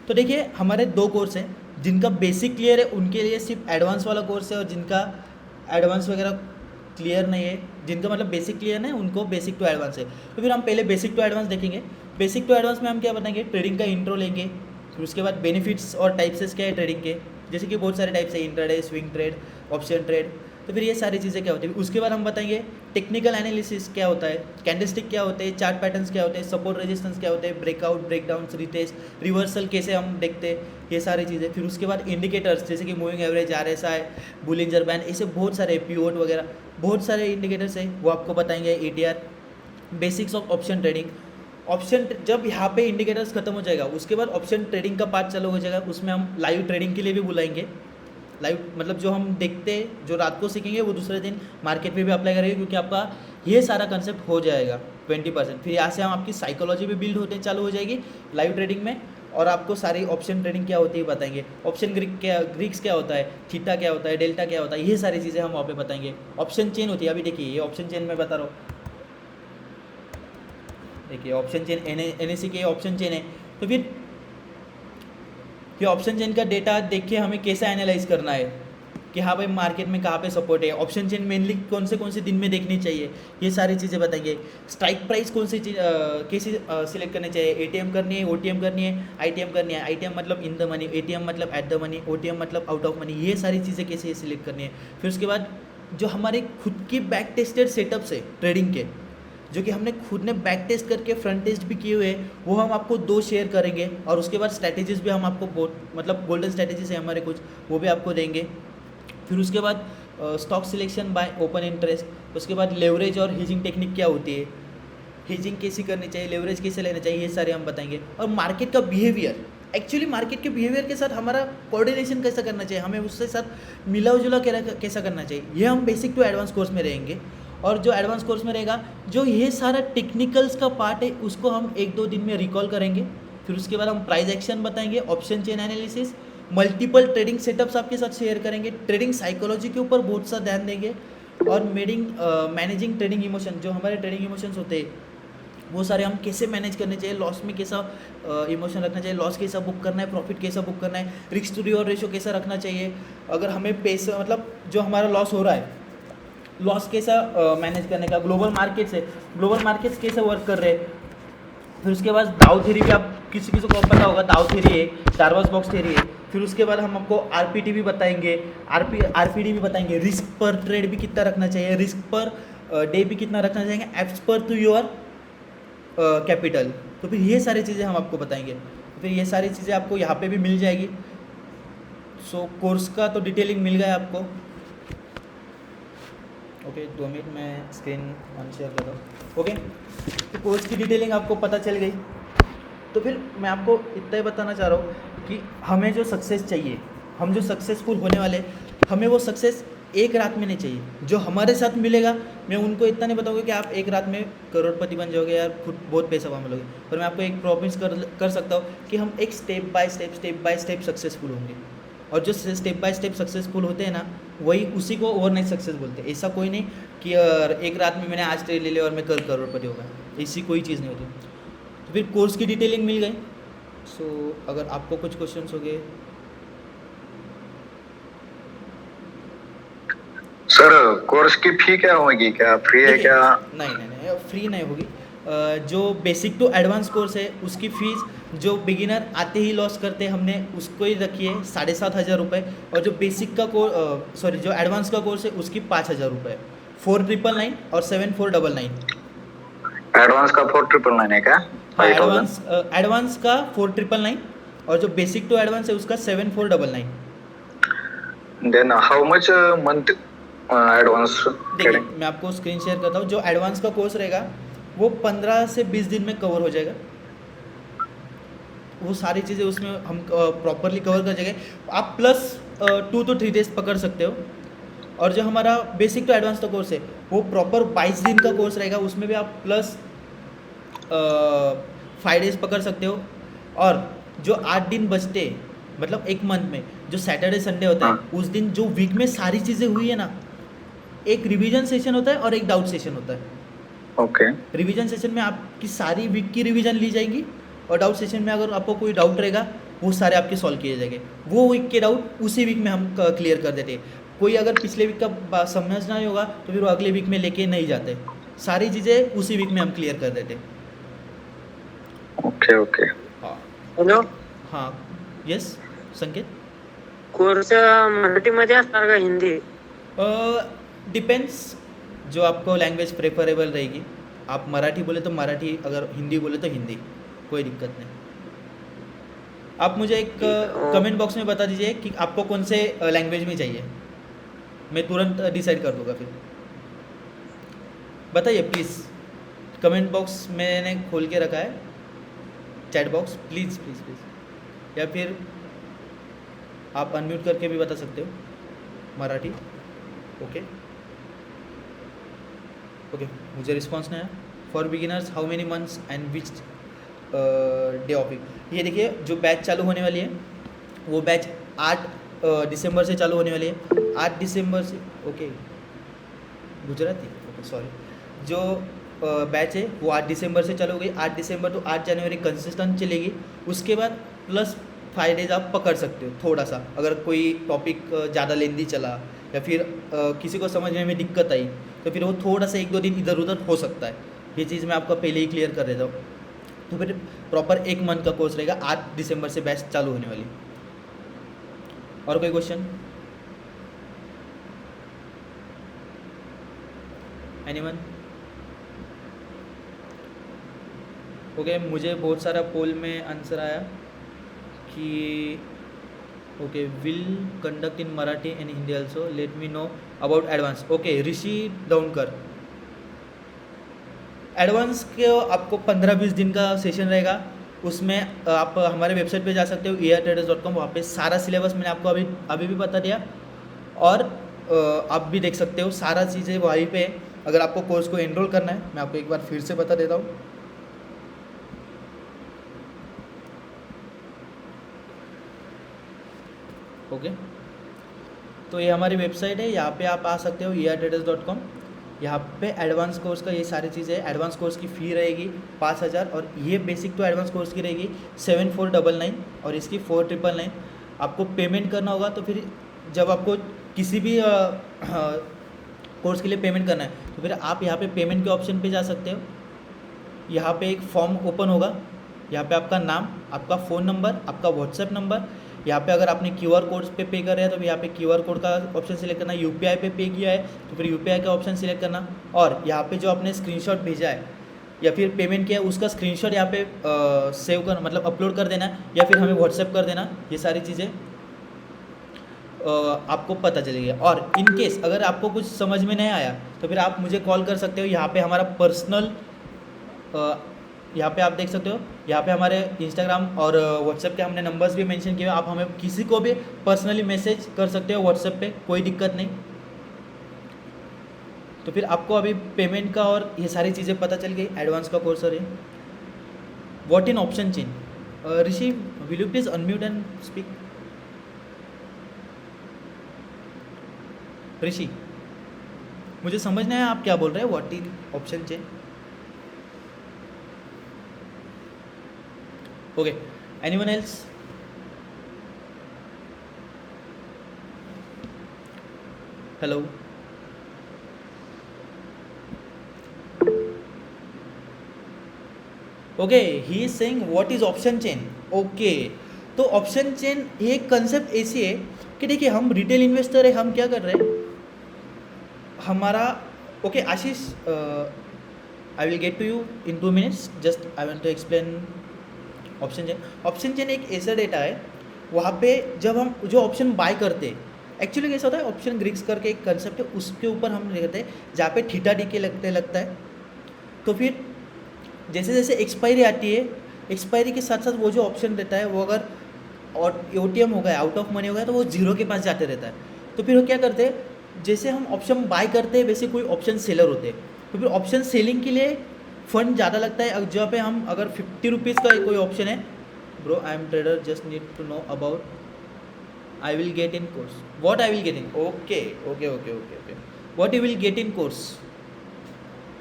तो देखिए हमारे 2 कोर्स हैं, जिनका बेसिक क्लियर है उनके लिए सिर्फ एडवांस वाला कोर्स है, और जिनका एडवांस वगैरह क्लियर नहीं है, जिनका मतलब बेसिक क्लियर नहीं है, उनको बेसिक टू एडवांस है। तो फिर हम पहले बेसिक टू एडवांस देखेंगे। बेसिक टू एडवांस में हम क्या बताएंगे, ट्रेडिंग का इंट्रो लेंगे, फिर उसके बाद बेनिफिट्स और टाइप्स क्या है ट्रेडिंग के, जैसे कि बहुत सारे टाइप्स है, intraday, swing trade, option trade. तो फिर ये सारी चीज़ें क्या होती है। उसके बाद हम बताएंगे टेक्निकल एनालिसिस क्या होता है, कैंडलस्टिक क्या होते हैं, चार्ट पैटर्न्स क्या होते हैं, सपोर्ट रेजिस्टेंस क्या होते हैं, ब्रेकआउट, ब्रेकडाउन, रिटेस्ट, रिवर्सल कैसे हम देखते हैं, ये सारी चीज़ें। फिर उसके बाद इंडिकेटर्स जैसे कि moving average, RSI, Bollinger band, ऐसे बहुत सारे पीओट वगैरह बहुत सारे इंडिकेटर्स है, वो आपको बताएंगे। ATR, basics of option trading. Option जब यहाँ पे इंडिकेटर्स खत्म हो जाएगा उसके बाद ऑप्शन ट्रेडिंग का पार्ट चालू हो जाएगा, उसमें हम लाइव ट्रेडिंग के लिए भी बुलाएंगे। लाइव मतलब जो हम देखते जो रात को सीखेंगे वो दूसरे दिन मार्केट में भी अप्लाई करेंगे, क्योंकि आपका ये सारा कंसेप्ट हो जाएगा 20%। फिर यहाँ से हम आपकी साइकोलॉजी भी बिल्ड होते चालू हो जाएगी लाइव ट्रेडिंग में, और आपको सारी ऑप्शन ट्रेडिंग क्या होती है बताएंगे। ऑप्शन ग्रीक्स क्या होता है, थीटा क्या होता है, डेल्टा क्या होता है, ये सारी चीज़ें हम वहाँ पे बताएंगे। ऑप्शन चेन होती है, अभी देखिए ये ऑप्शन चेन में बता रहा हूँ, देखिए ऑप्शन चेन NSE की ऑप्शन चेन है। तो फिर ये ऑप्शन चेन का डेटा देख के हमें कैसा एनालाइज करना है कि हाँ भाई मार्केट में कहाँ पे सपोर्ट है, ऑप्शन चेन मेनली कौन से दिन में देखनी चाहिए, ये सारी चीज़ें बताएंगे। स्ट्राइक प्राइस कौन सी चीज़ कैसे सिलेक्ट करनी चाहिए, ATM करनी है, OTM करनी है, ITM करनी है। ITM मतलब इन द मनी, ATM मतलब एट द मनी, OTM मतलब आउट ऑफ मनी, ये सारी चीज़ें कैसे सिलेक्ट करनी है। फिर उसके बाद जो हमारे खुद की बैक टेस्टेड सेटअप्स है ट्रेडिंग के, जो कि हमने खुद ने बैक टेस्ट करके फ्रंट टेस्ट भी किए हुए हैं, वो हम आपको 2 शेयर करेंगे। और उसके बाद स्ट्रैटेजीज भी हम आपको बहुत मतलब गोल्डन स्ट्रैटेजीज है हमारे कुछ, वो भी आपको देंगे। फिर उसके बाद stock selection bye open interest, उसके बाद लेवरेज और हीजिंग टेक्निक क्या होती है, हीजिंग कैसी करनी चाहिए, लेवरेज कैसे लेना चाहिए, ये सारे हम बताएंगे। और मार्केट का बिहेवियर, एक्चुअली मार्केट के बिहेवियर के साथ हमारा कोऑर्डिनेशन कैसा करना चाहिए, हमें उसके साथ मिला जुला कैसा करना चाहिए, ये हम बेसिक टू एडवांस कोर्स में रहेंगे। और जो एडवांस कोर्स में रहेगा, जो ये सारा टेक्निकल्स का पार्ट है उसको हम 1-2 दिन में रिकॉल करेंगे। फिर उसके बाद हम प्राइस एक्शन बताएंगे, option chain analysis, multiple trading setups आपके साथ शेयर करेंगे, ट्रेडिंग साइकोलॉजी के ऊपर बहुत सा ध्यान देंगे, और मैनेजिंग ट्रेडिंग इमोशन, जो हमारे ट्रेडिंग इमोशंस होते हैं वो सारे हम कैसे मैनेज करने चाहिए, लॉस में कैसा इमोशन रखना चाहिए, लॉस कैसा बुक करना है, प्रॉफिट कैसा बुक करना है, रिस्क टू रिवॉर्ड रेशो कैसा रखना चाहिए, अगर हमें पैसा मतलब जो हमारा लॉस हो रहा है लॉस कैसा मैनेज करने का, ग्लोबल मार्केट्स कैसे वर्क कर रहे हैं। फिर उसके बाद दाउ थ्योरी भी आप किसी को पता होगा, दाउ थ्योरी है, डार्बस बॉक्स थ्योरी है। फिर उसके बाद हम आपको RPT भी बताएंगे, RPD भी बताएंगे, रिस्क पर ट्रेड भी कितना रखना चाहिए, रिस्क पर डे भी कितना रखना चाहिए, एप्स पर टू योर कैपिटल। तो फिर ये सारी चीज़ें हम आपको बताएंगे। तो फिर ये सारी चीज़ें आपको यहाँ पे भी मिल जाएगी। सो कोर्स का तो डिटेलिंग मिल गया आपको। ओके 2 मिनट में स्क्रीन अनशेयर कर दूँ। ओके, तो कोर्स की डिटेलिंग आपको पता चल गई। तो फिर मैं आपको इतना ही बताना चाह रहा हूँ कि हमें जो सक्सेस चाहिए, हम जो सक्सेसफुल होने वाले, हमें वो सक्सेस एक रात में नहीं चाहिए। जो हमारे साथ मिलेगा, मैं उनको इतना नहीं बताऊँगा कि आप एक रात में करोड़पति बन जाओगे यार, खुद बहुत पैसा कमा लोगे, पर मैं आपको एक प्रॉमिस कर सकता हूँ कि हम एक स्टेप बाय स्टेप सक्सेसफुल होंगे। और जो स्टेप बाय स्टेप सक्सेसफुल होते हैं ना, वही उसी को ओवरनाइट सक्सेस बोलते हैं। ऐसा कोई नहीं कि यार एक रात में मैंने आज ट्रेड ले लिया और मैं कल करोड़पति होगा, ऐसी कोई चीज़ नहीं होती। तो फिर कोर्स की डिटेलिंग मिल गई। सो अगर आपको कुछ क्वेश्चंस हो गए। सर कोर्स की फी क्या होगी, क्या फ्री है क्या? नहीं फ्री नहीं होगी। जो बेसिक टू एडवांस कोर्स है उसकी फ़ीस जो बिगिनर आते ही लॉस करते हैं हमने उसको ही रखी है 7,500 रुपये, और जो बेसिक का जो एडवांस का कोर्स है उसकी 5,000 रुपये, 4,999 और 7,499। एडवांस का 4,999 है क्या? हाँ, एडवांस का 4,999 और जो बेसिक टू एडवांस है उसका 7,499। Then how much month advance देखिए मैं आपको स्क्रीन शेयर करता हूँ। जो एडवांस का कोर्स रहेगा वो 15 से 20 दिन में कवर हो जाएगा। वो सारी चीज़ें उसमें हम प्रॉपरली कवर कर जाएंगे। आप प्लस 2 to 3 days पकड़ सकते हो। और जो हमारा बेसिक टू एडवांस का कोर्स है वो प्रॉपर 22 दिन का कोर्स रहेगा। उसमें भी आप प्लस 5 days पकड़ सकते हो। और जो 8 दिन बचते मतलब एक मंथ में जो सैटरडे संडे होता है उस दिन जो वीक में सारी चीज़ें हुई है ना, एक रिवीजन सेशन होता है और एक डाउट सेशन होता है। ओके रिवीजन सेशन में आपकी सारी वीक की रिवीजन ली जाएगी और डाउट सेशन में अगर आपको कोई डाउट रहेगा वो सारे आपके सॉल्व किए जाएंगे। वो वीक के डाउट उसी वीक में हम क्लियर कर देते हैं। कोई अगर पिछले वीक का समझना नहीं होगा तो फिर वो अगले वीक में लेके नहीं जाते। सारी चीज़ें उसी वीक में हम क्लियर कर देते। ओके ओके हाँ हॅलो, हाँ यस संकेत। कोर्स मराठीमध्ये असणार का हिंदी? डिपेंड्स जो आपको लैंग्वेज प्रेफरेबल रहेगी। आप मराठी बोले तो मराठी, अगर हिंदी बोले तो हिंदी, कोई दिक्कत नहीं। आप मुझे एक कमेंट बॉक्स में बता दीजिए कि आपको कौन से लैंग्वेज में चाहिए, मैं तुरंत डिसाइड कर दूंगा। फिर बताइए प्लीज़। कमेंट बॉक्स मैंने खोल के रखा है, chat box, please please please. या फिर आप अनम्यूट करके भी बता सकते हो मराठी। ओके ओके, मुझे रिस्पॉन्स नहीं आया। For beginners how many months and which day of week. ये देखिए जो बैच चालू होने वाली है वो बैच 8 दिसंबर से चालू होने वाली है। 8 दिसंबर से, ओके गुजराती, ओके सॉरी। जो बैच है वो 8 दिसंबर से चालू हो गई। 8 दिसंबर तो 8 जनवरी कंसिस्टेंट चलेगी। उसके बाद प्लस 5 days आप पकड़ सकते हो थोड़ा सा। अगर कोई टॉपिक ज़्यादा लेंदी चला या फिर किसी को समझने में दिक्कत आई तो फिर वो थोड़ा सा 1-2 दिन इधर उधर हो सकता है। ये चीज़ मैं आपको पहले ही क्लियर कर देता हूँ। तो फिर प्रॉपर 1 मंथ का कोर्स रहेगा। 8 दिसंबर से बैच चालू होने वाली। और कोई क्वेश्चन? एनीवन? ओके मुझे बहुत सारा पोल में आंसर आया कि okay will conduct in Marathi and Hindi also, let me know about advance. Okay Rishi Daunkar, advance के आपको 15-20 दिन का सेशन रहेगा। उसमें आप हमारे वेबसाइट पे जा सकते हो eartraders.com। वहाँ पे सारा सिलेबस मैंने आपको अभी भी बता दिया। और आप भी देख सकते हो सारा चीज़ें वहीं पे। अगर आपको कोर्स को एनरोल करना है, मैं आपको एक बार फिर से बता देता हूँ। ओके तो ये हमारी वेबसाइट है, यहाँ पे आप आ सकते हो eartraders.com। यहाँ पे एडवांस कोर्स का ये सारी चीज़ें। एडवांस कोर्स की फ़ी रहेगी 5,000 और ये बेसिक टू एडवांस कोर्स की रहेगी 7,499 और इसकी 4,999। आपको पेमेंट करना होगा तो फिर जब आपको किसी भी कोर्स के लिए पेमेंट करना है तो फिर आप यहाँ पे पेमेंट के ऑप्शन पे जा सकते हो। यहाँ पे एक फॉर्म ओपन होगा। यहाँ पे आपका नाम, आपका फ़ोन नंबर, आपका व्हाट्सएप नंबर। यहाँ पे अगर आपने QR कोड पे पे कर रहे हैं तो यहाँ पे QR कोड का ऑप्शन सिलेक्ट करना। UPI पे किया है तो फिर UPI का ऑप्शन सिलेक्ट करना। और यहाँ पे जो आपने स्क्रीनशॉट भेजा है या फिर पेमेंट किया है उसका स्क्रीनशॉट यहाँ पे सेव कर मतलब अपलोड कर देना या फिर हमें व्हाट्सएप कर देना। ये सारी चीज़ें आपको पता चलेगी। और इन केस अगर आपको कुछ समझ में नहीं आया तो फिर आप मुझे कॉल कर सकते हो। यहाँ पे हमारा पर्सनल यहाँ पे आप देख सकते हो, यहाँ पे हमारे इंस्टाग्राम और व्हाट्सएप के हमने नंबर्स भी मेंशन किए। आप हमें किसी को भी पर्सनली मैसेज कर सकते हो व्हाट्सएप पे, कोई दिक्कत नहीं। तो फिर आपको अभी पेमेंट का और ये सारी चीज़ें पता चल गई। एडवांस का कोर्स और ये what in option chain. Rishi will you please unmute and speak. Rishi मुझे समझ नहीं आया आप क्या बोल रहे हैं। What in option chain. Okay anyone else? Hello okay he is saying what is option chain. Okay तो ऑप्शन चेन ये कंसेप्ट ऐसी है कि देखिए हम रिटेल इन्वेस्टर है। हम क्या कर रहे हैं हमारा okay Ashish I will get to you in 2 minutes। Just I want to explain option chain. Option chain एक ऐसा डेटा है वहाँ पे जब हम जो ऑप्शन बाय करते हैं एक्चुअली कैसा होता है, ऑप्शन ग्रीक्स करके एक कंसेप्ट है, उसके ऊपर हम रहते हैं जहाँ पे थीटा डीके लगता है। तो फिर जैसे जैसे एक्सपायरी आती है, एक्सपायरी के साथ साथ वो जो ऑप्शन रहता है वो अगर और OTM हो गया, आउट ऑफ मनी हो गया, तो वो जीरो के पास जाते रहता है। तो फिर वो क्या करते हैं, जैसे हम ऑप्शन बाय करते हैं वैसे कोई ऑप्शन सेलर होते हैं, तो फिर ऑप्शन सेलिंग के लिए फंड ज़्यादा लगता है। जहाँ पे हम अगर 50 रुपीज़ का कोई ऑप्शन है, bro I am trader just need to know about, I will get in course, what I will get in, okay okay okay okay okay, what you will get in course,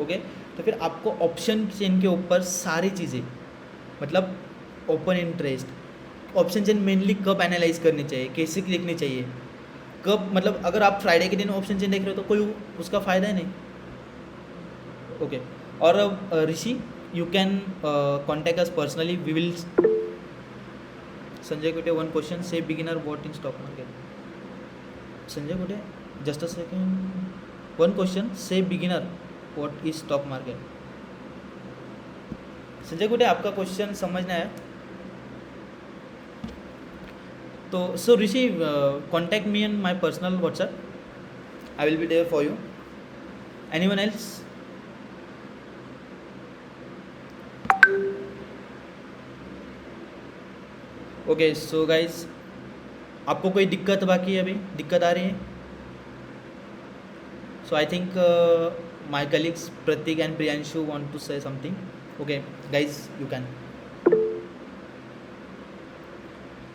okay. तो फिर आपको option chain के ऊपर सारी चीज़ें, मतलब open interest, option chain mainly कब analyse करनी चाहिए, कैसे देखनी चाहिए, कब, मतलब अगर आप फ्राइडे के दिन ऑप्शन चेन देख रहे हो तो कोई उसका फ़ायदा है नहीं, ओके। और Rishi, you can contact us personally, we will. Sanjay Kute, one question, say beginner what in stock market. Sanjay Kute, just a second, one question, say beginner what is stock market. Sanjay Kute, आपका क्वेश्चन समझ में आया? तो so Rishi, contact me on my personal WhatsApp, I will be there for you. Anyone else? Okay so guys, आपको कोई दिक्कत बाकी है, अभी दिक्कत आ रही है? So I think my colleagues Pratik and Priyanshu want to say something. Okay guys, you can.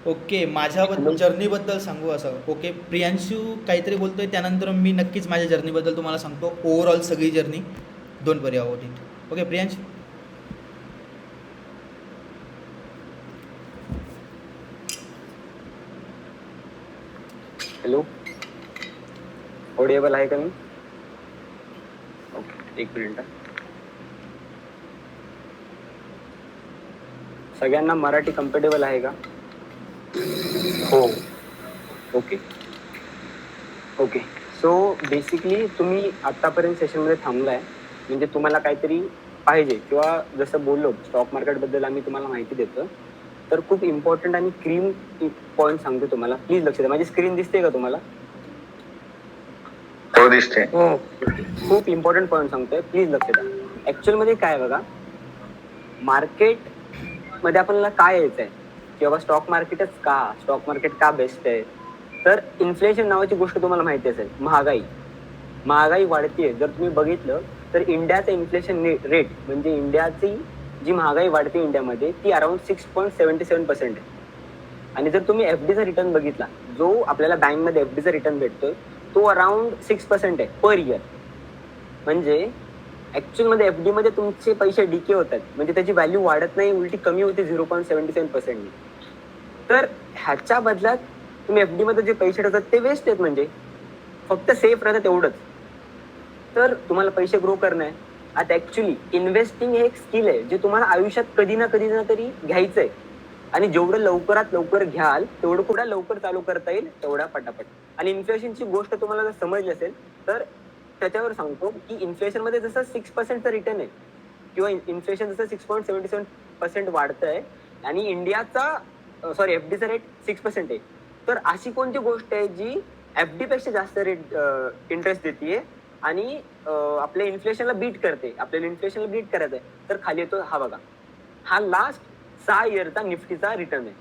Okay, माझ्या जर्नीबद्दल सांगू असं, ओके प्रियांशू काहीतरी बोलतोय, त्यानंतर मी नक्कीच माझ्या जर्नीबद्दल तुम्हाला सांगतो, ओव्हरऑल सगळी journey, don't worry about it. Okay Priyanshu? Hello, audible आहे का मी? ओके, एक मिनिट. सगळ्यांना मराठी कम्फर्टेबल आहे का? हो. Okay okay. सो बेसिकली तुम्ही आतापर्यंत सेशनमध्ये थांबलाय, म्हणजे तुम्हाला काहीतरी पाहिजे, किंवा जसं बोललो स्टॉक मार्केटबद्दल आम्ही तुम्हाला माहिती देतो, तर खूप इम्पॉर्टंट आणि क्रीम पॉईंट सांगतो तुम्हाला. प्लीज लक्ष द्या. माझी स्क्रीन दिसते का तुम्हाला? हो, दिसते. हो. खूप इम्पॉर्टंट पॉईंट सांगतोय, प्लीज लक्ष द्या. ऍक्च्युअल मध्ये काय बघा, मार्केट मध्ये आपल्याला काय यायचंय, किंवा स्टॉक मार्केटच का, स्टॉक मार्केट का बेस्ट आहे, तर इन्फ्लेशन नावाची गोष्ट तुम्हाला माहिती असेल. महागाई वाढतीये. जर तुम्ही बघितलं तर इंडियाचं इन्फ्लेशन रेट, म्हणजे इंडियाची जी महागाई वाढते इंडियामध्ये, ती अराउंड 6.77% आहे. आणि जर तुम्ही एफडीचा रिटर्न बघितला, जो आपल्याला बँकमध्ये एफडीचा रिटर्न भेटतोय, तो अराउंड 6% आहे पर इयर. म्हणजे ऍक्च्युअल मध्ये एफडी मध्ये तुमचे पैसे डीके होतात, म्हणजे त्याची व्हॅल्यू वाढत नाही, उलटी कमी होते 0.77%. तर ह्याच्या बदल्यात तुम्ही एफडी मध्ये जे पैसे ठेवतात ते वेस्ट आहेत, म्हणजे फक्त सेफ राहतात एवढंच. तर तुम्हाला पैसे ग्रो करणं आहे. आता ऍक्च्युली इन्व्हेस्टिंग हे एक स्किल आहे, जे तुम्हाला आयुष्यात कधी ना तरी घ्यायचंय. आणि जेवढं लवकरात लवकर घ्याल, तेवढं पुढे लवकर चालू करता येईल, तेवढा पटापट. आणि इन्फ्लेशनची गोष्ट तुम्हाला जर समजली असेल, तर त्याच्यावर सांगतो की इन्फ्लेशन मध्ये जसं 6%चं रिटर्न आहे, किंवा इन्फ्लेशन जसं 6.77% वाढतंय, आणि इंडियाचा एफडीचा रेट 6% आहे, तर अशी कोणती गोष्ट आहे जी एफडी पेक्षा जास्त रेट इंटरेस्ट देते आणि आपल्या इन्फ्लेशनला बीट करते? आपल्याला इन्फ्लेशनला बीट करायचं आहे, तर खाली येतो हा बघा, हा लास्ट 6 इयरचा निफ्टीचा रिटर्न आहे.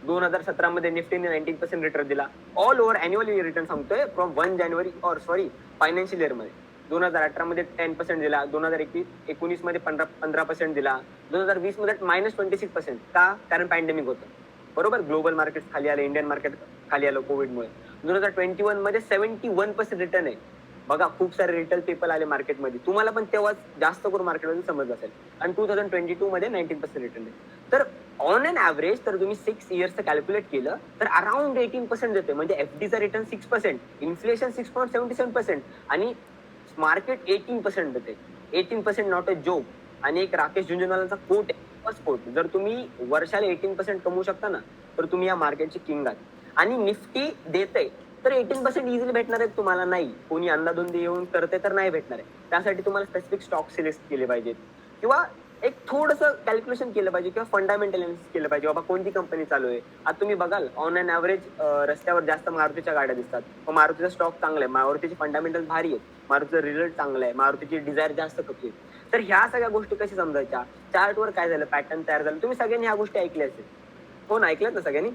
2017 मध्ये निफ्टीने 19% रिटर्न दिला. ऑल ओव्हर अॅन्युअली रिटर्न सांगतोय, फ्रॉम 1 जानेवारी फायनान्शियल इयर मध्ये. 2018 मध्ये 10% दिला, 2019 मध्ये 15% दिला, 2020 मध्ये -26%. का? कारण पॅन्डेमिक होतं, बरोबर. ग्लोबल मार्केट खाली आलं, इंडियन मार्केट खाली आलं कोविडमुळे. 2021 मध्ये 71% रिटर्न आहे. बघा, खूप सारे रिटेल पीपल आले मार्केटमध्ये, तुम्हाला पण तेव्हा जास्त करून मार्केटमध्ये समजलं असेल. आणि 2022 मध्ये 19% रिटर्न आहे. तर ऑन अन ऍव्हरेज तर तुम्ही 6 इयर्सचं कॅल्क्युलेट केलं तर अराउंड 18% देते. म्हणजे एफडीचा रिटर्न 6%, इन्फ्लेशन 6.77%, आणि मार्केट 18% देते. 18% नॉट अ जोक. आणि एक राकेश झुंझुनवालांचा कोट आहे, जर तुम्ही वर्षाला 18% कमवू शकता ना, तर तुम्ही या मार्केटचे किंग आहात. आणि निफ्टी देते तर 18% इझिली भेटणार आहेत तुम्हाला. नाही कोणी अंदाधुंदी येऊन करते तर नाही भेटणार आहे. त्यासाठी तुम्हाला स्पेसिफिक स्टॉक सिलेक्ट केले पाहिजेत, किंवा एक थोडंसं कॅल्क्युलेशन केलं पाहिजे किंवा फंडामेंटल अनालिसिस केलं पाहिजे. बाबा कोणती कंपनी चालू आहे. आता तुम्ही बघाल ऑन अन ॲव्हरेज रस्त्यावर जास्त मारुतीच्या गाड्या दिसतात. मग मारुतीचा स्टॉक चांगला आहे, मारुतीचे फंडामेंटल भारी आहेत, मारुतीचा रिझल्ट चांगला आहे, मारुतीची डिझायर जास्त खपली. तर ह्या सगळ्या गोष्टी कशा समजायच्या, चार्टवर काय झालं, पॅटर्न तयार झालं. तुम्ही सगळ्यांनी ह्या गोष्टी ऐकल्या असेल. हो ना, ऐकल्यात ना सगळ्यांनी?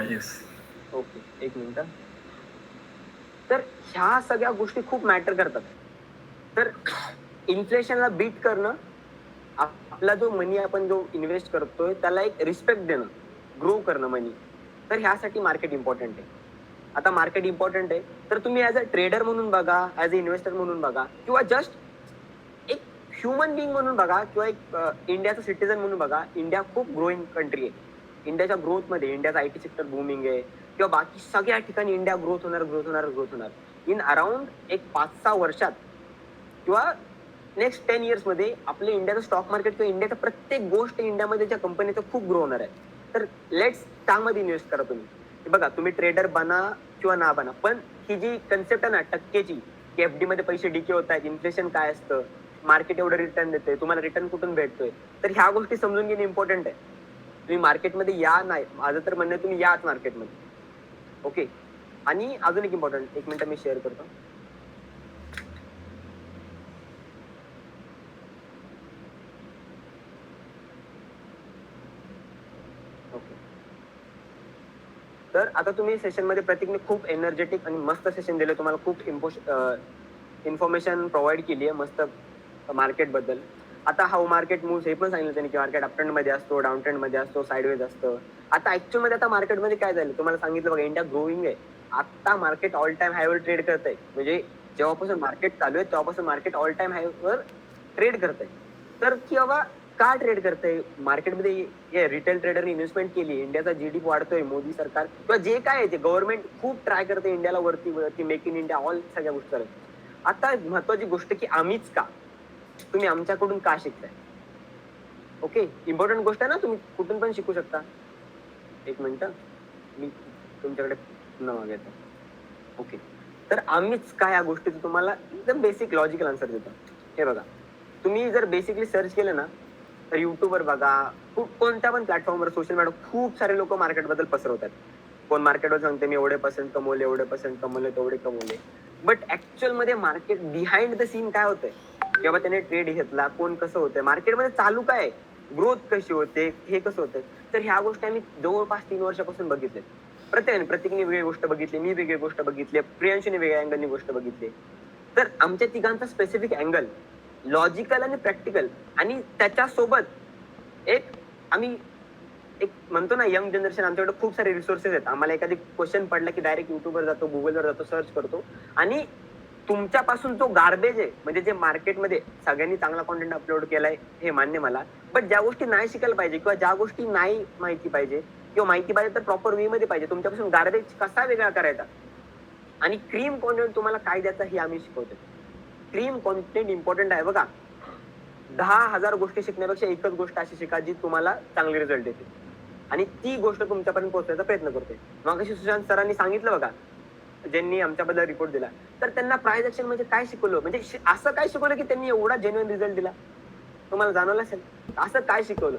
येस. ओके, एक मिनिट. तर ह्या सगळ्या गोष्टी खूप मॅटर करतात. तर इन्फ्लेशनला बीट करणं, आपला जो मनी आपण जो इन्व्हेस्ट करतोय त्याला एक रिस्पेक्ट देणं, ग्रो करणं मनी, तर ह्यासाठी मार्केट इम्पॉर्टंट आहे. आता मार्केट इम्पॉर्टंट आहे तर तुम्ही ॲज अ ट्रेडर म्हणून बघा, ॲज अ इन्व्हेस्टर म्हणून बघा, किंवा जस्ट एक ह्युमन बिईंग म्हणून बघा, किंवा एक इंडियाचा सिटीजन म्हणून बघा. इंडिया खूप ग्रोईंग कंट्री आहे. इंडियाच्या ग्रोथमध्ये इंडियाचा IT सेक्टर बूमिंग आहे, किंवा बाकी सगळ्या ठिकाणी इंडिया ग्रोथ होणार. इन अराउंड एक 5-6 वर्षात किंवा नेक्स्ट 10 years मध्ये आपले इंडियाचं स्टॉक मार्केट किंवा इंडियाचं प्रत्येक गोष्ट इंडियामध्ये ज्या कंपनीचं खूप ग्रो होणार आहे. तर लेट्स त्यामध्ये इन्व्हेस्ट करा तुम्ही. बघा, तुम्ही ट्रेडर बना किंवा ना बना, पण ही जी कन्सेप्ट आहे ना टक्केची, की FD मध्ये पैसे डीके होत आहेत, इन्फ्लेशन काय असतं, मार्केट एवढं रिटर्न देतोय, तुम्हाला रिटर्न कुठून भेटतोय, तर ह्या गोष्टी समजून घेणे इम्पॉर्टंट आहे. तुम्ही मार्केटमध्ये या, नाही माझं तर म्हणणं तुम्ही याच मार्केटमध्ये. ओके. आणि अजून एक इम्पॉर्टंट, एक मिनिट मी शेअर करतो. ओके. तर आता तुम्ही सेशनमध्ये प्रत्येकने खूप एनर्जेटिक आणि मस्त सेशन दिले. तुम्हाला खूप इन्फॉर्मेशन प्रोव्हाइड केली आहे मस्त मार्केटबद्दल. आता हाऊ मार्केट मूव्स हे पण सांगितलं त्यांनी, की मार्केट अपट्रेंड मध्ये असतो, डाऊन ट्रेंड मध्ये असतो, साईडवेज असतं. आता ऍक्च्युअल मध्ये आता मार्केटमध्ये काय झालं तुम्हाला सांगितलं बघा, इंडिया ग्रोईंग आहे. आता मार्केट ऑल टाइम हायवर ट्रेड करत आहे. म्हणजे जेव्हापासून मार्केट चालू आहे तेव्हापासून मार्केट ऑल टाइम हायवर ट्रेड करत आहे. तर किंवा का ट्रेड करतंय मार्केटमध्ये, रिटेल ट्रेडरने इन्व्हेस्टमेंट केली, इंडियाचा GDP वाढतोय, मोदी सरकार किंवा जे काय आहे ते गव्हर्नमेंट खूप ट्राय करते इंडियाला वरती मेक इन इंडिया, ऑल सगळ्या गोष्टी करत. आता महत्वाची गोष्ट की आम्हीच का, तुम्ही आमच्याकडून का शिकताय. ओके, इम्पॉर्टंट गोष्ट आहे ना, तुम्ही कुठून पण शिकू शकता. एक मिनिट मी तुमच्याकडे पुन्हा मागायचं. ओके, तर आम्हीच काय या गोष्टीचं तुम्हाला एकदम बेसिक लॉजिकल आन्सर देतो. हे बघा, तुम्ही जर बेसिकली सर्च केलं ना तर युट्यूबवर बघा, कोणत्या पण प्लॅटफॉर्मवर, सोशल मीडिया, खूप सारे लोक मार्केटबद्दल पसरवतात. कोण मार्केटवर सांगते मी एवढे पर्सेंट कमवले, तेवढे कमवले. बट ऍक्च्युअल मध्ये मार्केट बिहाइंड द सीन काय होतंय, किंवा त्याने ट्रेड घेतला, कोण कसं होतंय, मार्केटमध्ये चालू काय, ग्रोथ कशी होते, हे कसं होतंय. तर ह्या गोष्टी आम्ही जवळपास 3 वर्षापासून बघितले. प्रत्येकाने वेगळी गोष्ट बघितली, मी वेगळी गोष्ट बघितली, प्रियांशूने वेगळ्या अँगलनी गोष्ट बघितली. तर आमच्या तिघांचा स्पेसिफिक अँगल लॉजिकल आणि प्रॅक्टिकल, आणि त्याच्यासोबत आम्ही एक म्हणतो ना, यंग जनरेशन, आमच्याकडे खूप सारे रिसोर्सेस आहेत. आम्हाला एखादी क्वेश्चन पडला की डायरेक्ट युट्यूबवर जातो, गुगलवर जातो, सर्च करतो, आणि तुमच्यापासून जो गार्बेज आहे, म्हणजे जे मार्केटमध्ये सगळ्यांनी चांगला कॉन्टेंट अपलोड केलाय हे मान्य मला, बट ज्या गोष्टी नाही शिकायला पाहिजे किंवा ज्या गोष्टी नाही माहिती पाहिजे किंवा माहिती पाहिजे तर प्रॉपर वे मध्ये पाहिजे, तुमच्यापासून गार्बेज कसा वेगळा करायचा आणि क्रीम कॉन्टेंट तुम्हाला काय द्यायचा हे आम्ही शिकवतो. क्रीम कॉन्टेंट इम्पॉर्टंट आहे. बघा, 10,000 गोष्टी शिकण्यापेक्षा एकच गोष्ट अशी शिका जी तुम्हाला चांगले रिझल्ट देते, आणि ती गोष्ट तुमच्यापर्यंत पोहोचण्याचा प्रयत्न करते. मग अशी सुशांत सरांनी सांगितलं बघा, ज्यांनी आमच्याबद्दल रिपोर्ट दिला, तर त्यांना प्राइस ऍक्शन म्हणजे काय शिकवलं, म्हणजे असं काय शिकवलं की त्यांनी एवढा जेन्युइन रिझल्ट दिला, तुम्हाला जाणवलं असेल. असं काय शिकवलं,